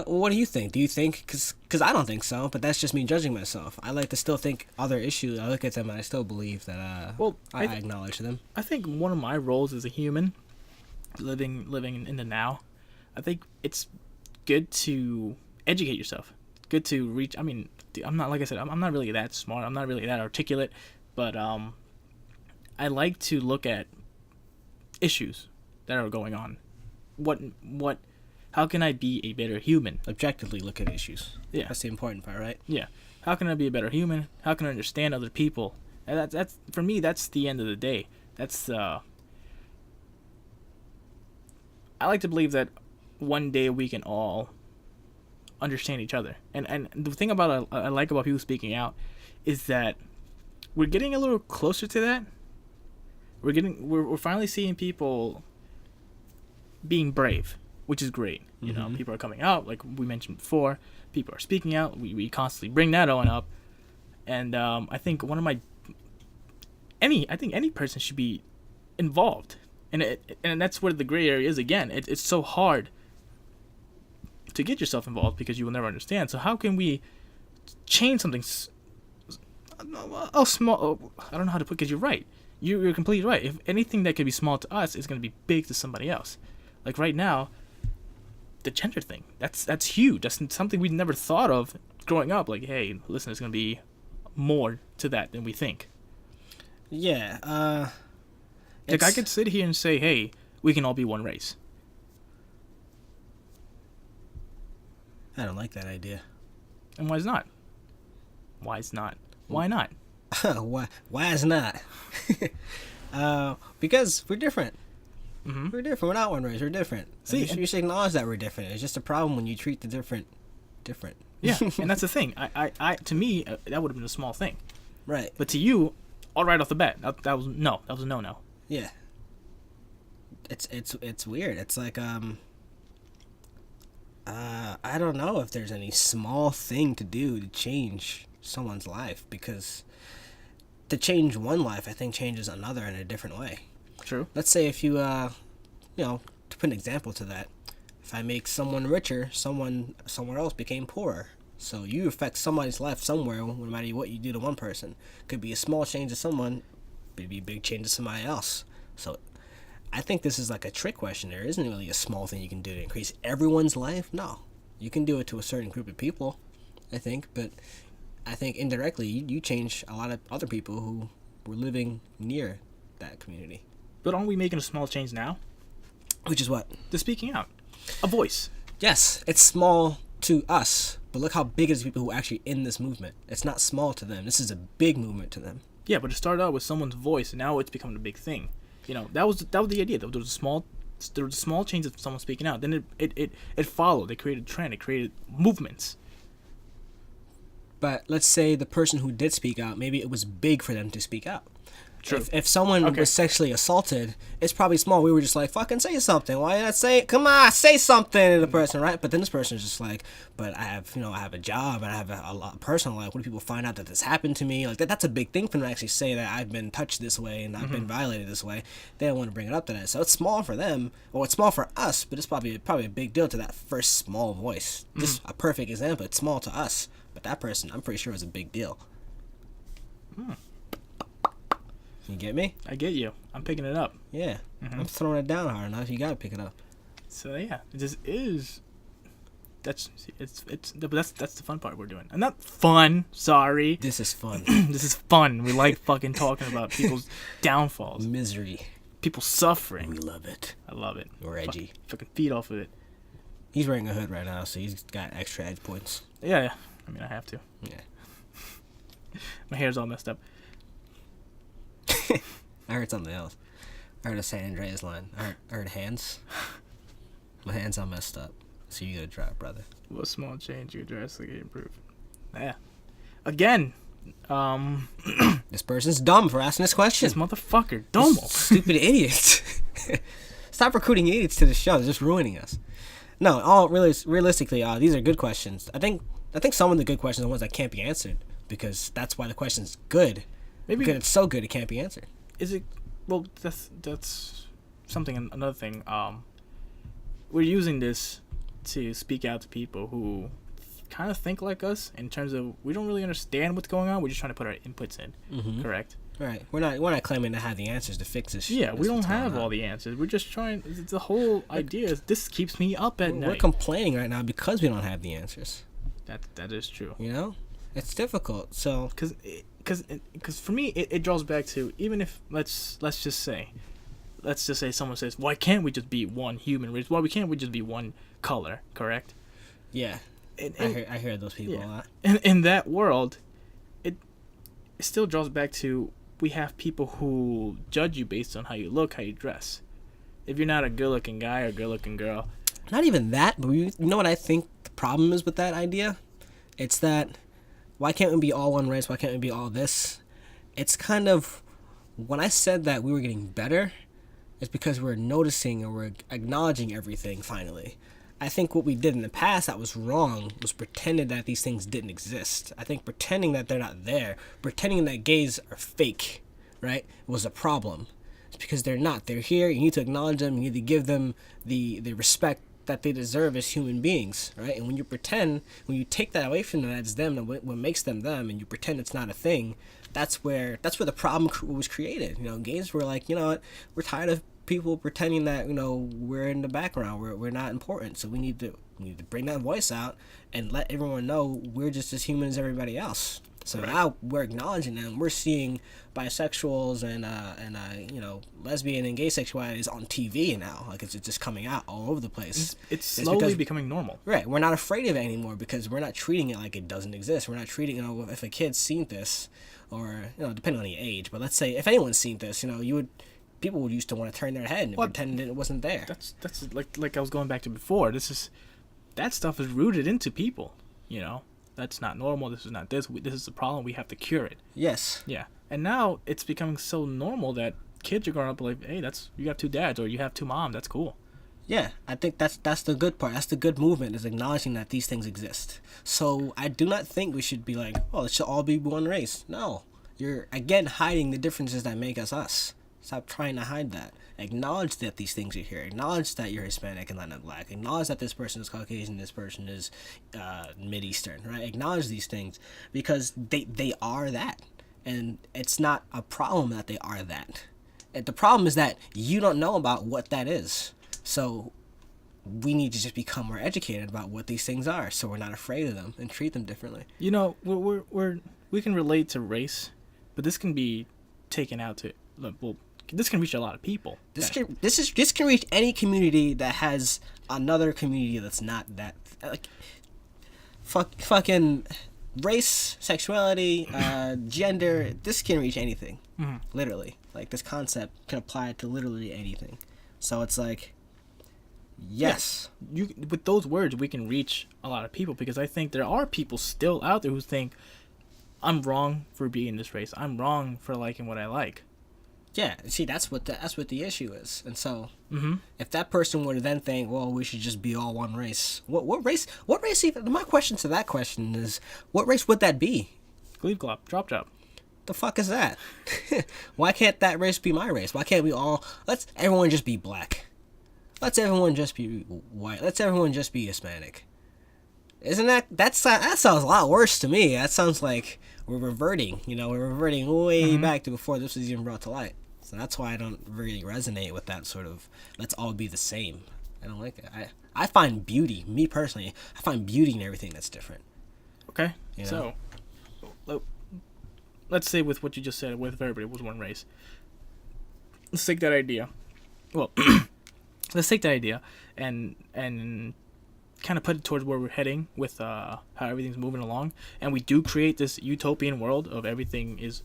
What do you think? Do you think, because I don't think so, but that's just me judging myself. I like to still think other issues. I look at them and I still believe that I acknowledge them. I think one of my roles as a human, living in the now, I think it's good to educate yourself. Good to reach. I mean, I'm not, like I said, I'm not really that smart. I'm not really that articulate, but I like to look at issues that are going on. How can I be a better human? Objectively look at issues. Yeah, that's the important part, right? Yeah. How can I be a better human? How can I understand other people? And that's for me. That's the end of the day. That's I like to believe that one day we can all understand each other. And the thing about I like about people speaking out is that we're getting a little closer to that. We're finally seeing people being brave, which is great. You know, people are coming out, like we mentioned before. People are speaking out. We constantly bring that on up. And I think any person should be involved. And that's where the gray area is again. It's so hard to get yourself involved because you will never understand. So how can we change something small? I don't know how to put it, because you're right. You're completely right. If anything that could be small to us is going to be big to somebody else. Like right now, the gender thing. That's huge. That's something we never thought of growing up. Like, hey, listen, there's going to be more to that than we think. Yeah. Like, I could sit here and say, hey, we can all be one race. I don't like that idea. And why is not? Why not? Why is not? Because we're different. Mm-hmm. We're different. We're not one race. We're different. See, you should acknowledge that we're different. It's just a problem when you treat the different. Yeah, and that's the thing. I to me, that would have been a small thing. Right. But to you, all right off the bat, that was a no. Yeah. It's weird. It's like I don't know if there's any small thing to do to change someone's life, because to change one life, I think changes another in a different way. True. Let's say if you to put an example to that, if I make someone richer, someone somewhere else became poorer. So you affect somebody's life somewhere, no matter what you do to one person. Could be a small change to someone, could be a big change to somebody else. So I think this is like a trick question. There isn't really a small thing you can do to increase everyone's life. No. You can do it to a certain group of people, I think. But I think indirectly, you change a lot of other people who were living near that community. But aren't we making a small change now? Which is what? The speaking out. A voice. Yes, it's small to us. But look how big it is to people who are actually in this movement. It's not small to them. This is a big movement to them. Yeah, but it started out with someone's voice, and now it's becoming a big thing. You know, that was the idea. There was a small change of someone speaking out. Then it followed. It created a trend. It created movements. But let's say the person who did speak out, maybe it was big for them to speak out. True. If someone Okay. was sexually assaulted, it's probably small. We were just like, fucking say something. Why not say it? Come on, say something to the person, right? But then this person is just like, but I have a job and I have a personal life. What if people find out that this happened to me? Like that's a big thing for them to actually say that I've been touched this way and I've been violated this way. They don't want to bring it up to that. So it's small for them, or it's small for us, but it's probably a big deal to that first small voice. Just a perfect example. It's small to us, but that person, I'm pretty sure, is a big deal. You get me? I get you. I'm picking it up. Yeah. I'm throwing it down hard enough. You gotta pick it up. So yeah, it just is. That's but that's the fun part we're doing. And not fun. Sorry. This is fun. This is fun. We like fucking talking about people's downfalls, Misery. people suffering. We love it. I love it. We're edgy. Fucking feed off of it. He's wearing a hood right now, so he's got extra edge points. Yeah. I mean, I have to. Yeah. My hair's all messed up. I heard something else. I heard a San Andreas line. I heard hands. My hands all messed up. So you gotta try it, brother. What small change you drastically improve? Yeah. Again, This person's dumb for asking this question. this motherfucker, Domo. Stupid idiots. Stop recruiting idiots to the show. They're just ruining us. No, realistically, these are good questions. I think some of the good questions are the ones that can't be answered because that's why the question's good. Maybe Because it's so good it can't be answered. is it? Well, that's something. Another thing. We're using this to speak out to people who kind of think like us in terms of we don't really understand what's going on. We're just trying to put our inputs in. Correct. Right. We're not claiming to have the answers to fix this. Yeah, we don't what's going have on. all the answers. We're just trying. The whole idea is this keeps me up at We're night. complaining right now because we don't have the answers. That is true. You know, it's difficult. So Because for me it draws back to, even if let's just say someone says, why can't we just be one human race? Why can't we just be one color? Correct. yeah, And, I hear those people a lot. in that world, it still draws back to, we have people who judge you based on how you look, how you dress. If you're not a good looking guy or good looking girl, Not even that, but you know what I think the problem is with that idea? It's that why can't we be all one race? Why can't we be all this? It's kind of, when I said that we were getting better, it's because we're noticing and we're acknowledging everything finally. I think what we did in the past that was wrong was pretended that these things didn't exist. I think pretending that they're not there, pretending that gays are fake, right, was a problem. It's because they're not. They're here. You need to acknowledge them. You need to give them the respect that they deserve as human beings, right? And when you pretend, when you take that away from them, that's them, and what makes them them, and you pretend it's not a thing, that's where the problem was created. You know, gays were like, you know what, we're tired of people pretending that, you know, we're in the background, we're not important, so we need to bring that voice out and let everyone know we're just as human as everybody else. So now we're acknowledging them. We're seeing bisexuals and you know, lesbian and gay sexuality is on TV now. Like it's just coming out all over the place. it's slowly becoming normal. Right. We're not afraid of it anymore because we're not treating it like it doesn't exist. We're not treating, you know, if a kid's seen this, or, you know, depending on the age, but let's say if anyone's seen this, you know, people would used to want to turn their head and pretend that it wasn't there. That's like I was going back to before. That stuff is rooted into people, you know. That's not normal. This is not this. This is the problem. We have to cure it. Yes. Yeah. And now it's becoming so normal that kids are growing up like, hey, you have two dads or you have two moms. That's cool. Yeah, I think that's the good part. That's the good movement, is acknowledging that these things exist. So I do not think we should be like, oh, it should all be one race. No. You're, again, hiding the differences that make us us. Stop trying to hide that. Acknowledge that these things are here. Acknowledge that you're Hispanic and not Black. Acknowledge that this person is Caucasian, this person is Mid-Eastern, right? Acknowledge these things because they are that. And it's not a problem that they are that. The problem is that you don't know about what that is. So we need to just become more educated about what these things are, so we're not afraid of them and treat them differently. You know, we can relate to race, but this can be taken out to, well, this can reach a lot of people. This can reach any community that has another community that's not that, like, fucking race, sexuality, gender. This can reach anything, literally. Like, this concept can apply to literally anything. So it's like, yes, With those words, we can reach a lot of people, because I think there are people still out there who think, I'm wrong for being this race. I'm wrong for liking what I like. Yeah, see, that's what the issue is. And so, Mm-hmm. if that person were to then think, well, we should just be all one race, what race? What race? Even my question to that question is, what race would that be? Glebe glop, drop drop. The fuck is that? Why can't that race be my race? Why can't we all? Let's everyone just be black. Let's everyone just be white. Let's everyone just be Hispanic. Isn't that sounds a lot worse to me? That sounds like we're reverting. You know, we're reverting way back to before this was even brought to light. So that's why I don't really resonate with that sort of let's all be the same. I don't like it. I find beauty, me personally, I find beauty in everything that's different. Okay. You know? So, let's say with what you just said, with everybody was one race. Let's take that idea. Well, let's take that idea and kind of put it towards where we're heading with how everything's moving along, and we do create this utopian world of everything is.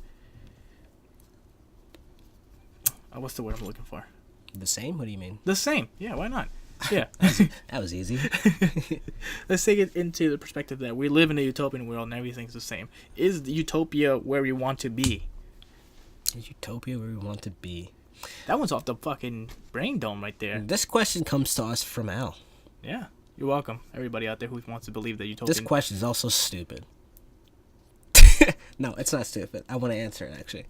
What's the word I'm looking for? The same? What do you mean? The same. Yeah, why not? Yeah. That was easy. Let's take it into the perspective that we live in a utopian world and everything's the same. Is the utopia where we want to be? Is utopia where we want to be? That one's off the fucking brain dome right there. This question comes to us from Al. Yeah. You're welcome, everybody out there who wants to believe that utopian. This question is also stupid. No, it's not stupid. I want to answer it, actually.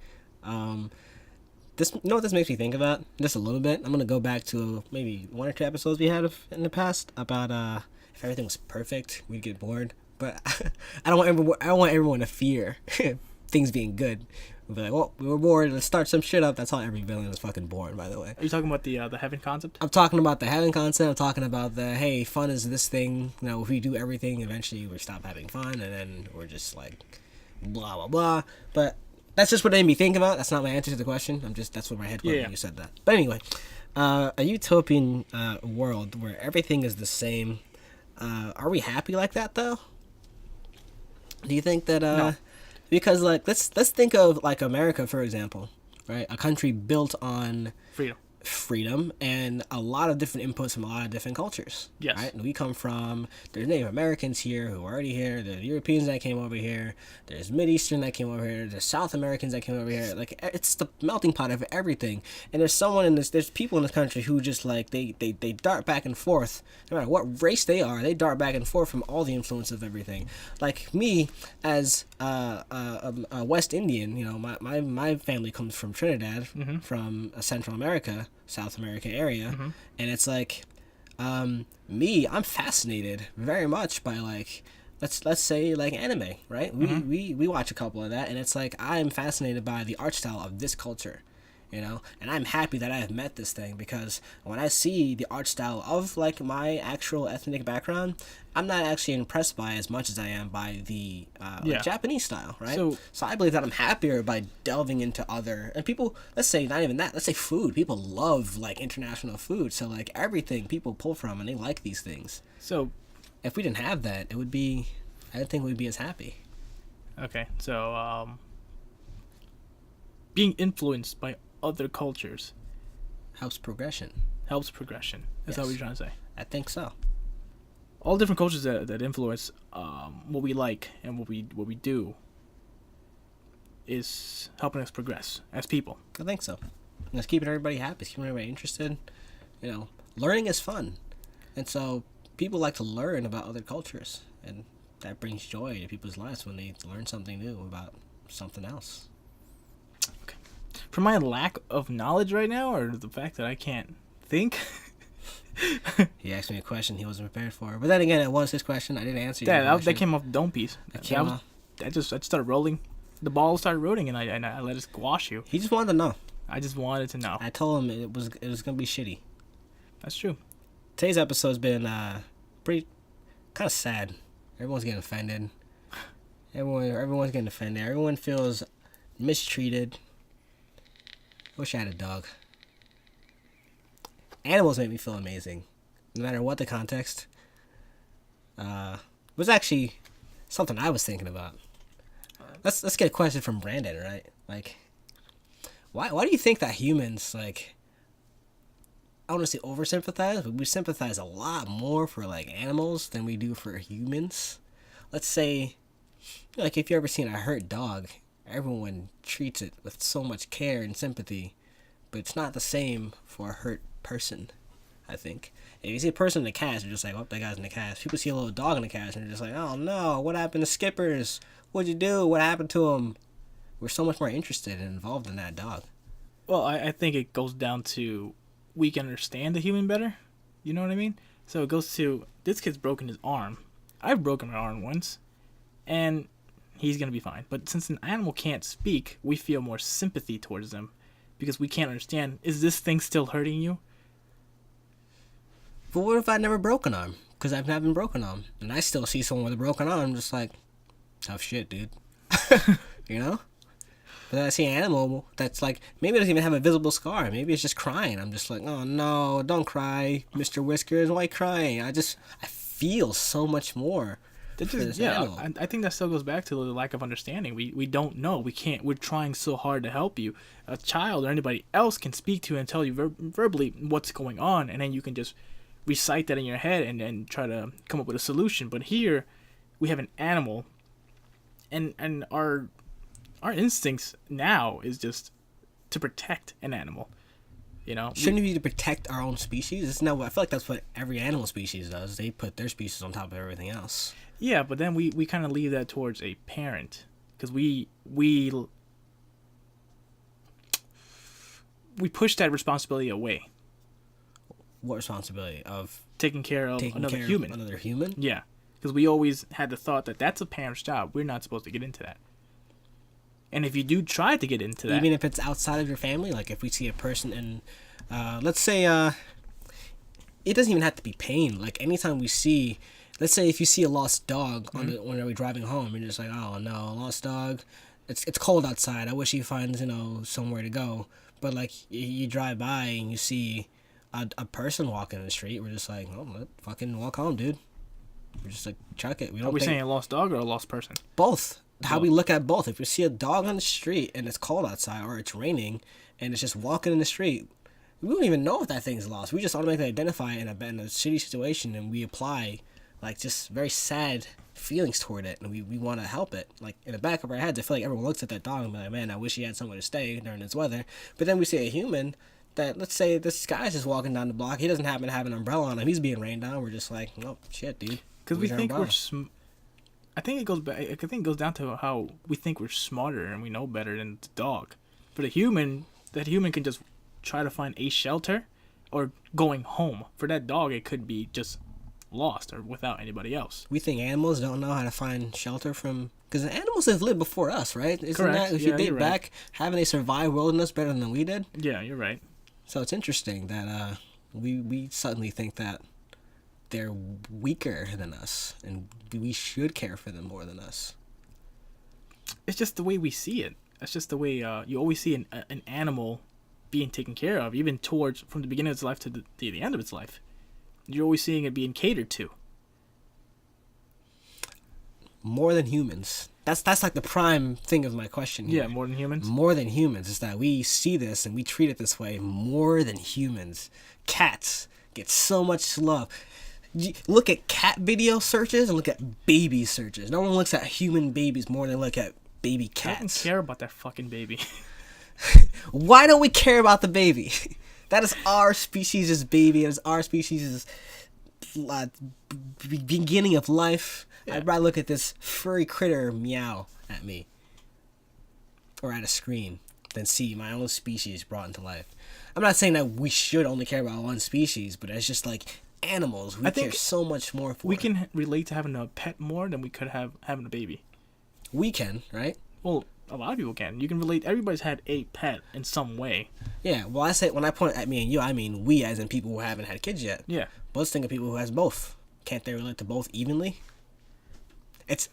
This, you know what this makes me think about? Just a little bit. I'm gonna go back to maybe 1 or 2 episodes we had in the past about if everything was perfect, we'd get bored. But I don't want everyone to fear things being good. We'll be like, well, we were bored. Let's start some shit up. That's how every villain is fucking bored, by the way. Are you talking about the heaven concept? I'm talking about the heaven concept. I'm talking about the hey, fun is this thing. You know, if we do everything, eventually we stop having fun, and then we're just like blah blah blah. But that's just what it made me think about. That's not my answer to the question. That's what my head went when you said that. But anyway, a utopian world where everything is the same. Are we happy like that though? Do you think that? No. Because like let's think of like America, for example, right? A country built on freedom and a lot of different inputs from a lot of different cultures. Yes. Right? And we come from, there's Native Americans here who are already here, there's Europeans that came over here, there's Mid-Eastern that came over here, there's South Americans that came over here. Like, it's the melting pot of everything. And there's people in this country who just like, they dart back and forth. No matter what race they are, they dart back and forth from all the influence of everything. Like me, as a West Indian, you know, my family comes from Trinidad, from Central America, South America area, and it's like me, I'm fascinated very much by like let's say like anime, right? We watch a couple of that, and it's like I'm fascinated by the art style of this culture, you know, and I'm happy that I have met this thing, because when I see the art style of like my actual ethnic background, I'm not actually impressed by as much as I am by the like Japanese style, right? So I believe that I'm happier by delving into other, and people, let's say not even that, let's say food. People love like international food, so like everything people pull from and they like these things. So if we didn't have that, I don't think we'd be as happy. Okay, so being influenced by other cultures helps progression. Is that what you're trying to say? I think so. All different cultures that influence what we like and what we do is helping us progress as people. I think so. It's keeping everybody happy. It's keeping everybody interested. You know, learning is fun, and so people like to learn about other cultures, and that brings joy to people's lives when they learn something new about something else. Okay. For my lack of knowledge right now, or the fact that I can't think. He asked me a question he wasn't prepared for, but then again, it was his question. I didn't answer. That came off dome piece. That came off. I just started rolling. The ball started rolling, and I let it squash you. He just wanted to know. I just wanted to know. I told him it was gonna be shitty. That's true. Today's episode's been pretty kind of sad. Everyone's getting offended. Everyone's getting offended. Everyone feels mistreated. Wish I had a dog. Animals make me feel amazing, no matter what the context. It was actually something I was thinking about. Let's get a question from Brandon, right? Like, why do you think that humans, like, I don't want to say oversympathize, but we sympathize a lot more for like animals than we do for humans? Let's say, like, if you ever seen a hurt dog, everyone treats it with so much care and sympathy. but it's not the same for a hurt person, I think. If you see a person in a cast, you're just like, oh, that guy's in a cast. People see a little dog in a cast, and they're just like, oh no, what happened to Skippers? What'd you do? What happened to him? We're so much more interested and involved in that dog. Well, I think it goes down to we can understand the human better. You know what I mean? So it goes to, this kid's broken his arm. I've broken my arm once, and he's going to be fine. But since an animal can't speak, we feel more sympathy towards them because we can't understand, is this thing still hurting you? But what if I never broke an arm? Because I've never been broken arm. And I still see someone with a broken arm, I'm just like, tough shit, dude. You know? But then I see an animal that's like, maybe it doesn't even have a visible scar. Maybe it's just crying. I'm just like, oh no, don't cry, Mr. Whiskers. Why crying? I feel so much more. I think that still goes back to the lack of understanding. We don't know. We're trying so hard to help you. A child or anybody else can speak to you and tell you verbally what's going on, and then you can just recite that in your head and then try to come up with a solution. But here we have an animal, and our instincts now is just to protect an animal. You know, shouldn't we to protect our own species? Isn't that what I feel like? That's what every animal species does. They put their species on top of everything else. Yeah, but then we kind of leave that towards a parent, because we push that responsibility away. What responsibility of taking care of another human? Another human? Yeah, because we always had the thought that that's a parent's job. We're not supposed to get into that. And if you do try to get into that, even if it's outside of your family, like if we see a person in, let's say, it doesn't even have to be pain. Like anytime we see, let's say if you see a lost dog when we're driving home, you're just like, oh no, lost dog. It's cold outside. I wish he finds somewhere to go. But like you drive by and you see a person walking in the street, we're just like, oh, let's fucking walk home, dude. We're just like, chuck it. Are we saying a lost dog or a lost person? Both. How we look at both. If you see a dog on the street and it's cold outside or it's raining and it's just walking in the street, we don't even know if that thing's lost. We just automatically identify it in a shitty situation, and we apply like just very sad feelings toward it, and we want to help it. Like in the back of our heads, I feel like everyone looks at that dog and be like, man, I wish he had somewhere to stay during this weather. But then we see a human that, let's say this guy's just walking down the block, he doesn't happen to have an umbrella on him, he's being rained on. We're just like, oh shit, dude. Because we think I think it goes back. I think it goes down to how we think we're smarter and we know better than the dog. For the human, that human can just try to find a shelter or going home. For that dog, it could be just lost or without anybody else. We think animals don't know how to find shelter from, because animals have lived before us, right? Isn't Correct. That, if you date back, haven't they survived wilderness better than we did? Yeah, you're right. So it's interesting that we suddenly think that they're weaker than us, and we should care for them more than us. It's just the way we see it. That's just the way you always see an animal being taken care of, even from the beginning of its life to the end of its life. You're always seeing it being catered to. More than humans. That's like the prime thing of my question here. Yeah, more than humans? More than humans. Is that we see this and we treat it this way more than humans. Cats get so much love. Look at cat video searches and look at baby searches. No one looks at human babies more than they look at baby cats. I don't care about that fucking baby. Why don't we care about the baby? That is our species' baby. It is our species' beginning of life. Yeah. I'd rather look at this furry critter meow at me or at a screen than see my own species brought into life. I'm not saying that we should only care about one species, but it's just like animals. We care so much more for. We can relate to having a pet more than we could having a baby. We can, right? Well, a lot of people can. You can relate. Everybody's had a pet in some way. Yeah. Well, I say when I point at me and you, I mean we, as in people who haven't had kids yet. Yeah. But let's think of people who has both. Can't they relate to both evenly? It's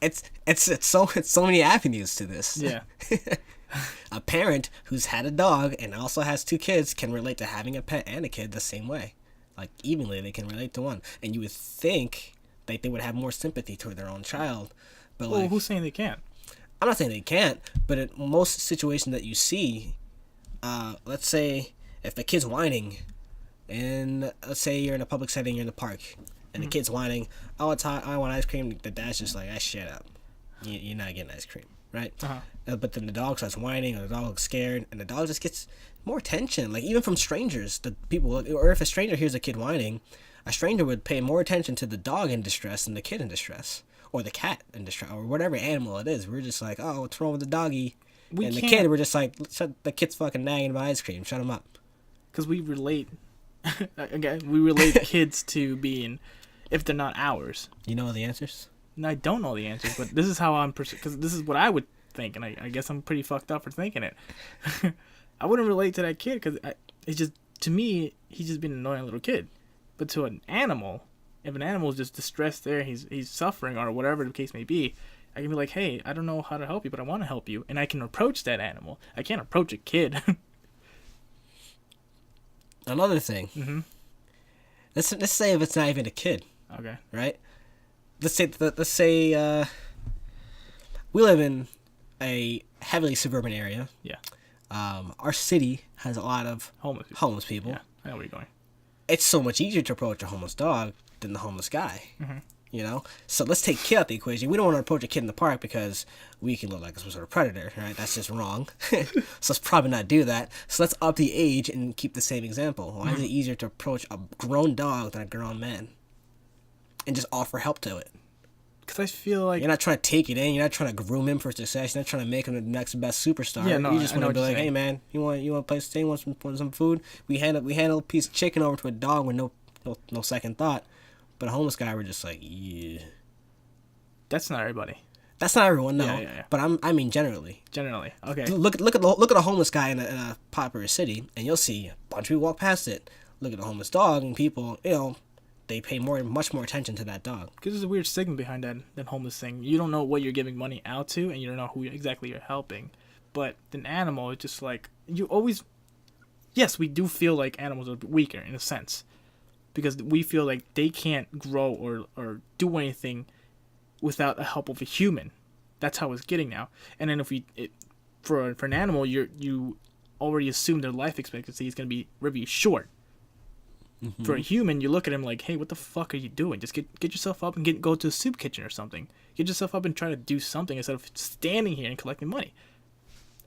so many avenues to this. Yeah. A parent who's had a dog and also has two kids can relate to having a pet and a kid the same way. Like evenly, they can relate to one. And you would think that they would have more sympathy toward their own child. But well, who's saying they can't? I'm not saying they can't, but in most situations that you see, let's say if the kid's whining, and let's say you're in a public setting, you're in the park, and the kid's whining, oh, I want ice cream, the dad's just like, shut up. you're not getting ice cream, right? Uh-huh. But then the dog starts whining, or the dog looks scared, and the dog just gets more attention. Like even from strangers, the people, or if a stranger hears a kid whining, a stranger would pay more attention to the dog in distress than the kid in distress, or the cat in distress, or whatever animal it is. We're just like, oh, what's wrong with the doggy? And the kid, we're just like, shut the kid's fucking nagging about ice cream. Shut him up. Because we relate. Again, we relate kids to being, if they're not ours. You know the answers? And I don't know the answers, but this is how I'm because this is what I would think, and I guess I'm pretty fucked up for thinking it. I wouldn't relate to that kid because it's just, to me, he's just been an annoying little kid. But to an animal, if an animal is just distressed there, he's suffering or whatever the case may be, I can be like, hey, I don't know how to help you, but I want to help you, and I can approach that animal. I can't approach a kid. Another thing. Mm-hmm. Let's say if it's not even a kid. Okay. Right. Let's say we live in a heavily suburban area. Yeah. Our city has a lot of homeless people. Yeah, I know where you're going. It's so much easier to approach a homeless dog than the homeless guy. Mm-hmm. You know? So let's take kid out the equation. We don't want to approach a kid in the park because we can look like some sort of predator, right? That's just wrong. So let's probably not do that. So let's up the age and keep the same example. Why is it easier to approach a grown dog than a grown man? And just offer help to it. Because I feel like... You're not trying to take it in. You're not trying to groom him for success. You're not trying to make him the next best superstar. Yeah, no, you just want to be like, saying. hey, man, you want a place to stay? You want some food? We hand a piece of chicken over to a dog with no second thought. But a homeless guy, we're just like, yeah. That's not everybody. That's not everyone, no. Yeah. But I mean generally. Generally, okay. Look at a homeless guy in a popular city, and you'll see a bunch of people walk past it. Look at a homeless dog, and people, they pay much more attention to that dog. Because there's a weird stigma behind that homeless thing. You don't know what you're giving money out to, and you don't know who exactly you're helping. But an animal, it's just like, you always... Yes, we do feel like animals are weaker, in a sense. Because we feel like they can't grow or do anything without the help of a human. That's how it's getting now. And then for an animal, you already assume their life expectancy is going to be really short. Mm-hmm. For a human, you look at him like, hey, what the fuck are you doing? Just get yourself up and go to a soup kitchen or something. Get yourself up and try to do something instead of standing here and collecting money.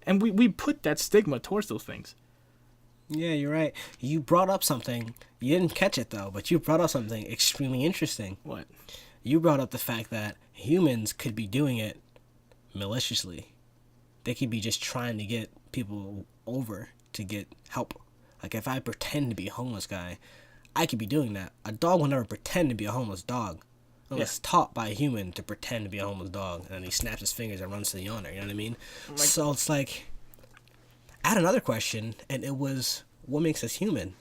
And we put that stigma towards those things. Yeah, you're right. You brought up something. You didn't catch it, though, but you brought up something extremely interesting. What? You brought up the fact that humans could be doing it maliciously. They could be just trying to get people over to get help. Like, if I pretend to be a homeless guy, I could be doing that. A dog will never pretend to be a homeless dog. Unless taught by a human to pretend to be a homeless dog. And then he snaps his fingers and runs to the owner. You know what I mean? So it's like... I had another question, and it was, what makes us human?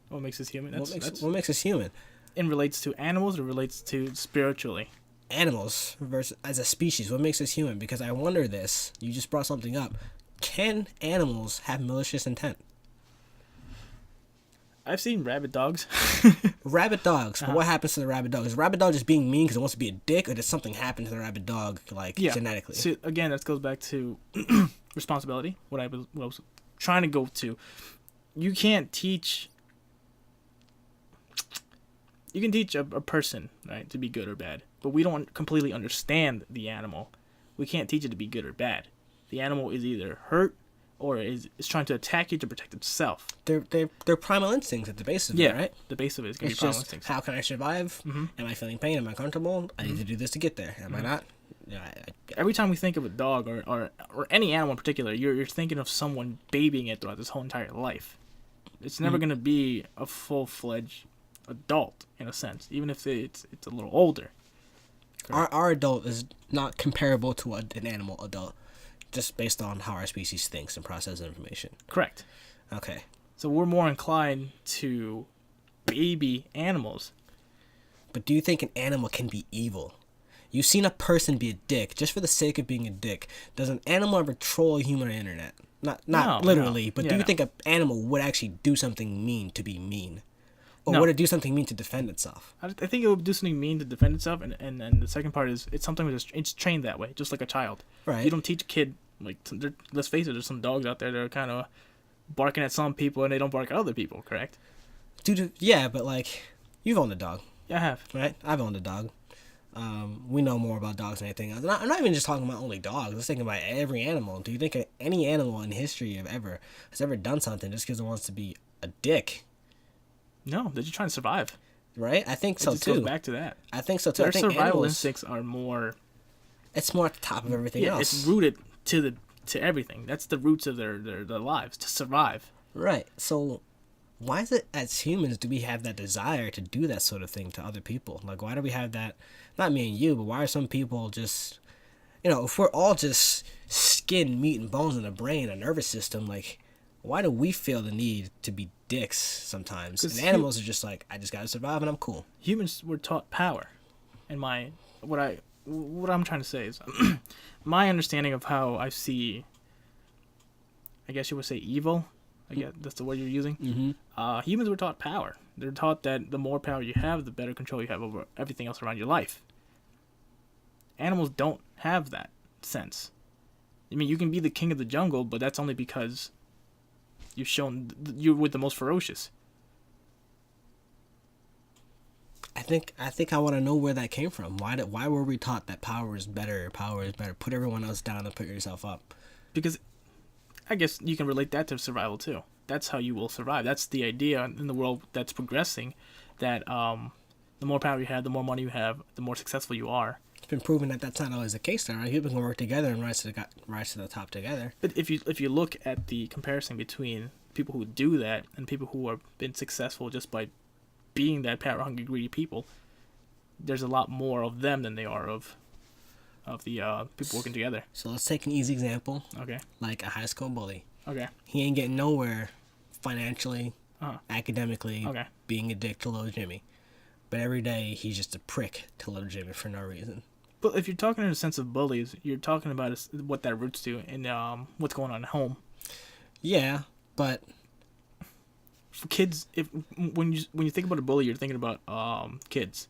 What makes us human? What makes us human? It relates to animals or relates to spiritually? Animals versus as a species. What makes us human? Because I wonder this. You just brought something up. Can animals have malicious intent? I've seen rabid dogs. Rabid dogs. But what happens to the rabid dog? Is the rabid dog just being mean because it wants to be a dick, or does something happen to the rabid dog, genetically? So again, that goes back to responsibility. What I was trying to go to. You can't teach. You can teach a person, right, to be good or bad, but we don't completely understand the animal. We can't teach it to be good or bad. The animal is either hurt or is trying to attack you to protect itself. They're primal instincts at the base of it, right? The base of it is going to be It's primal just, instincts. how can I survive? Mm-hmm. Am I feeling pain? Am I comfortable? I need to do this to get there. Am I not? Every time we think of a dog or any animal in particular, you're thinking of someone babying it throughout this whole entire life. It's never going to be a full-fledged adult, in a sense, even if it's a little older. Our adult is not comparable to an animal adult, just based on how our species thinks and processes information. Correct. Okay. So we're more inclined to baby animals. But do you think an animal can be evil? You've seen a person be a dick just for the sake of being a dick. Does an animal ever troll a human on the internet? Not literally, but do you think an animal would actually do something mean to be mean? Or would it do something mean to defend itself? I think it would do something mean to defend itself, and the second part is it's something it's trained that way, just like a child. Right. You don't teach a kid, let's face it, there's some dogs out there that are kind of barking at some people and they don't bark at other people, correct? Yeah, but you've owned a dog. Yeah, I have. Right? I've owned a dog. We know more about dogs than anything else. I'm not even just talking about only dogs. Let's think about every animal. Do you think any animal in history has ever done something just because it wants to be a dick? No, they're just trying to survive. Right? I think so It just too. goes back to that. I think so too. Their I think survival animals, instincts are more. it's more at the top of everything Yeah, else. it's rooted to everything. That's the roots of their lives, to survive. Right. So why is it as humans do we have that desire to do that sort of thing to other people? Like why do we have that, not me and you, but why are some people just, if we're all just skin, meat and bones and a brain, a nervous system, like why do we feel the need to be dicks sometimes? 'Cause And animals are just like, I just gotta survive and I'm cool. Humans were taught power, and what I'm trying to say is, my understanding of how I see, I guess you would say evil. I guess that's the word you're using. Mm-hmm. Humans were taught power. They're taught that the more power you have, the better control you have over everything else around your life. Animals don't have that sense. I mean, you can be the king of the jungle, but that's only because you've shown you're with the most ferocious. I want to know where that came from. Why were we taught that power is better? Power is better. Put everyone else down and put yourself up. Because I guess you can relate that to survival too. That's how you will survive. That's the idea in the world that's progressing, that the more power you have, the more money you have, the more successful you are. It's been proven that that's not always the case, though, right? People can work together and rise to the top together. But if you look at the comparison between people who do that and people who have been successful just by being that power hungry, greedy people, there's a lot more of them than they are of the people working together. So let's take an easy example, Okay. like a high school bully. Okay. He ain't getting nowhere financially, Uh-huh. academically, Okay. being a dick to little Jimmy. But every day he's just a prick to little Jimmy for no reason. But if you're talking in a sense of bullies, you're talking about what that roots to and what's going on at home. Yeah, but For kids, when you think about a bully, you're thinking about kids,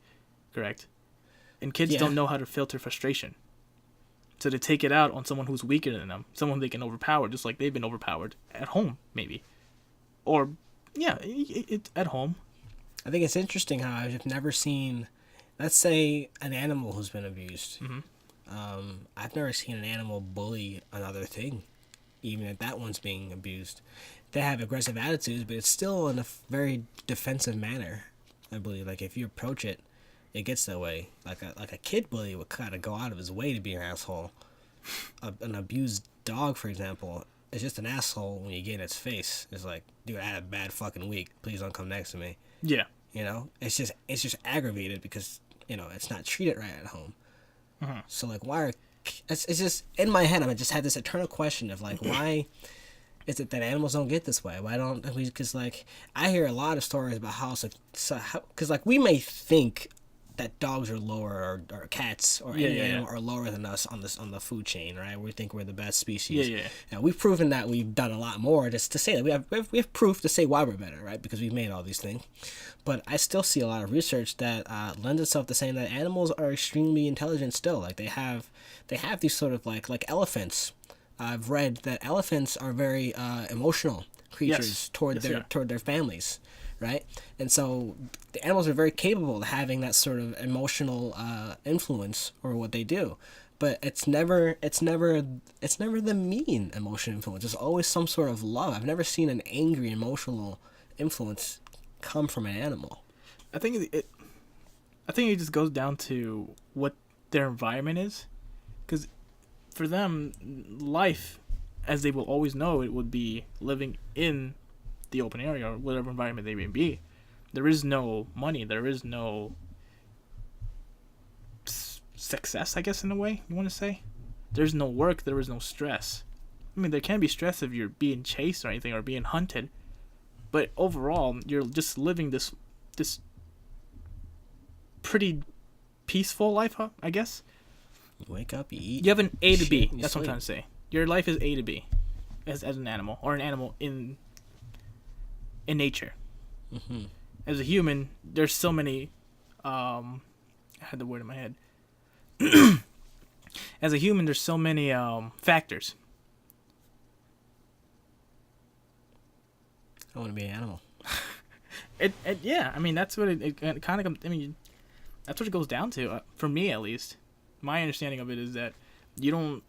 correct? And kids Yeah. don't know how to filter frustration, so they take it out on someone who's weaker than them, someone they can overpower, just like they've been overpowered at home, maybe, or yeah, it's at home. I think it's interesting how I've never seen, let's say, an animal who's been abused. I've never seen an animal bully another thing, even if that one's being abused. They have aggressive attitudes, but it's still in a very defensive manner. I believe, like if you approach it, it gets that way. Like a kid bully would kind of go out of his way to be an asshole. An abused dog, for example, is just an asshole when you get in its face. It's like, dude, I had a bad fucking week. Please don't come next to me. Yeah. It's just aggravated because it's not treated right at home. So like, why are it's just in my head? I just had this eternal question of like, why is it that animals don't get this way? Why don't we? Because like, I hear a lot of stories about how because like we may think that dogs are lower or cats or any animal are lower than us on the food chain, right? We think we're the best species. Yeah. Now we've proven that we've done a lot more just to say that we have proof to say why we're better, right? Because we've made all these things. But I still see a lot of research that lends itself to saying that animals are extremely intelligent still. Like they have these sort of like elephants. I've read that elephants are very emotional creatures toward their families, right? And so the animals are very capable of having that sort of emotional influence over what they do. But it's never the mean emotional influence. It's always some sort of love. I've never seen an angry emotional influence come from an animal. I think it just goes down to what their environment is, because for them, life, as they will always know, it would be living in the open area or whatever environment they may be. There is no money. There is no success, I guess, in a way you want to say. There's no work. There is no stress. I mean, there can be stress if you're being chased or anything or being hunted, but overall, you're just living this pretty peaceful life, I guess. You wake up, you eat. You have an A to B. shit, That's what I'm trying to say. Your life is A to B, as an animal or an animal in nature. Mm-hmm. As a human, there's so many. I had the word in my head. As a human, there's so many factors. I want to be an animal. Yeah, I mean that's what it kind of. I mean, that's what it goes down to. For me, at least, my understanding of it is that you don't,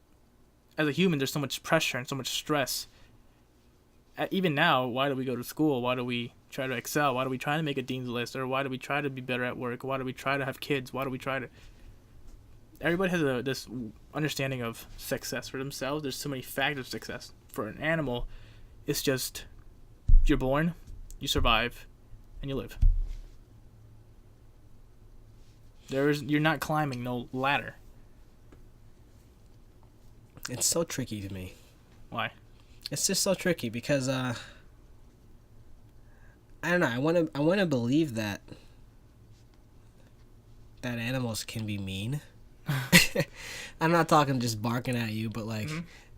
as a human, there's so much pressure and so much stress. Even now, why do we go to school? Why do we try to excel? Why do we try to make a dean's list? Or why do we try to be better at work? Why do we try to have kids? Why do we try to... Everybody has this understanding of success for themselves. There's so many factors of success. For an animal, it's just you're born, you survive, and you live. You're not climbing no ladder. It's so tricky to me. Why? It's just so tricky because I don't know. I want to believe that animals can be mean. I'm not talking just barking at you, but like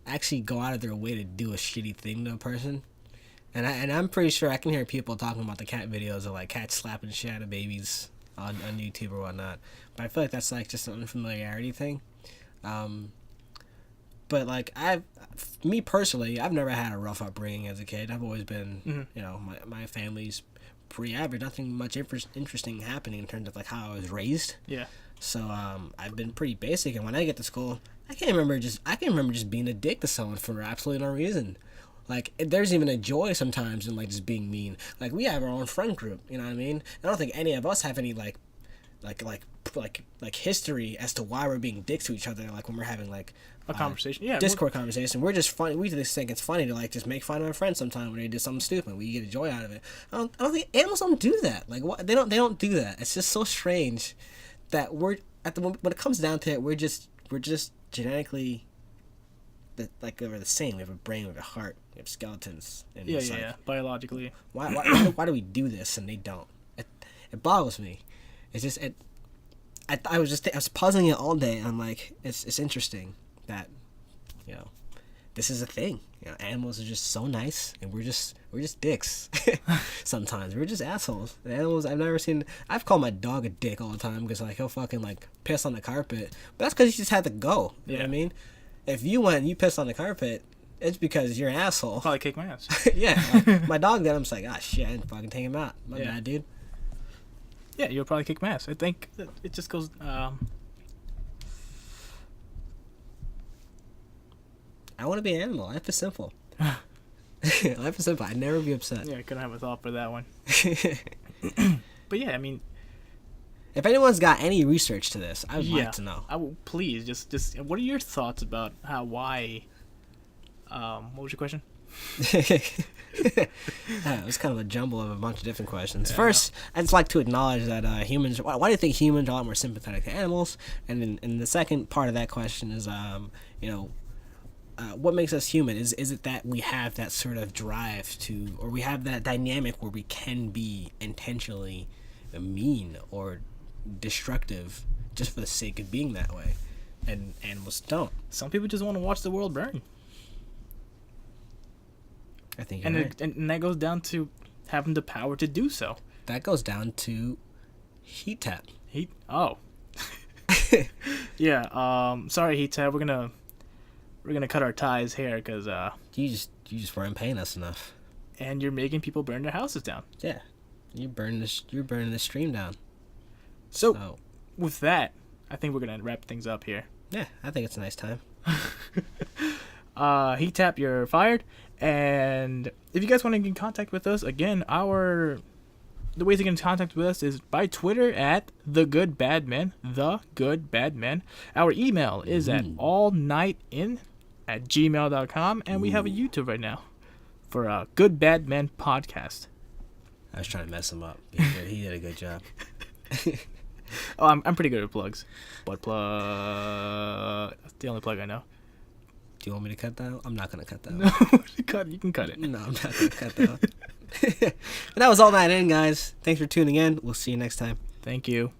actually go out of their way to do a shitty thing to a person. And I'm pretty sure I can hear people talking about the cat videos of like cats slapping shit out of babies on YouTube or whatnot. But I feel like that's like just an unfamiliarity thing. But like me personally, I've never had a rough upbringing as a kid. I've always been, you know, my family's pretty average. Nothing much interesting happening in terms of like how I was raised. Yeah. So I've been pretty basic, and when I get to school, I can remember just being a dick to someone for absolutely no reason. Like there's even a joy sometimes in like just being mean. Like we have our own friend group, you know what I mean? I don't think any of us have any like history as to why we're being dicks to each other. Like when we're having like a conversation, yeah, Discord conversation. We're just funny. We just think it's funny to like just make fun of our friends sometime when they did something stupid. We get a joy out of it. I don't think animals don't do that. Like what? They don't do that. It's just so strange that we're when it comes down to it, we're just genetically we're the same. We have a brain, we have a heart, we have skeletons. And yeah. Biologically. Why do we do this and they don't? It boggles me. It's just I was puzzling it all day. And I'm like, it's interesting that, you know, this is a thing. You know, animals are just so nice, and we're just dicks. Sometimes we're just assholes. The animals, I've called my dog a dick all the time because like he'll fucking like piss on the carpet, but that's because he just had to go. You know what I mean? If you went and you pissed on the carpet, it's because you're an asshole. Probably kick my ass. Yeah, like, my dog did. I'm just like, shit, I didn't fucking take him out. My bad, dude. Yeah, you'll probably kick my ass. I think it just goes. I want to be an animal. Life is simple. Life is simple. I'd never be upset. Yeah, I couldn't have a thought for that one. But yeah, I mean, if anyone's got any research to this, I would like to know. Please, just what are your thoughts about why? What was your question? It was kind of a jumble of a bunch of different questions. First, I'd just like to acknowledge that humans. Why do you think humans are a lot more sympathetic to animals? And then, and the second part of that question is, you know, what makes us human? Is it that we have that sort of drive to, or we have that dynamic where we can be intentionally mean or destructive just for the sake of being that way, and animals don't? Some people just want to watch the world burn. I think you're right. And that goes down to having the power to do so. That goes down to heat tap. Oh. Yeah. Sorry, heat tap. We're gonna cut our ties here because you just weren't paying us enough. And you're making people burn their houses down. Yeah. You're burning the stream down. So with that, I think we're gonna wrap things up here. Yeah, I think it's a nice time. Heat tap, you're fired. And if you guys want to get in contact with us, again, the ways to get in contact with us is by Twitter at TheGoodBadMen. Our email is at allnightin@gmail.com, and we have a YouTube right now for Good Bad Men Podcast. I was trying to mess him up. He did a good job. Oh, I'm pretty good at plugs. Butt plug. That's the only plug I know. Do you want me to cut that out? I'm not going to cut that out. No, you can cut it. No, I'm not going to cut that out. But that was All Night In, guys. Thanks for tuning in. We'll see you next time. Thank you.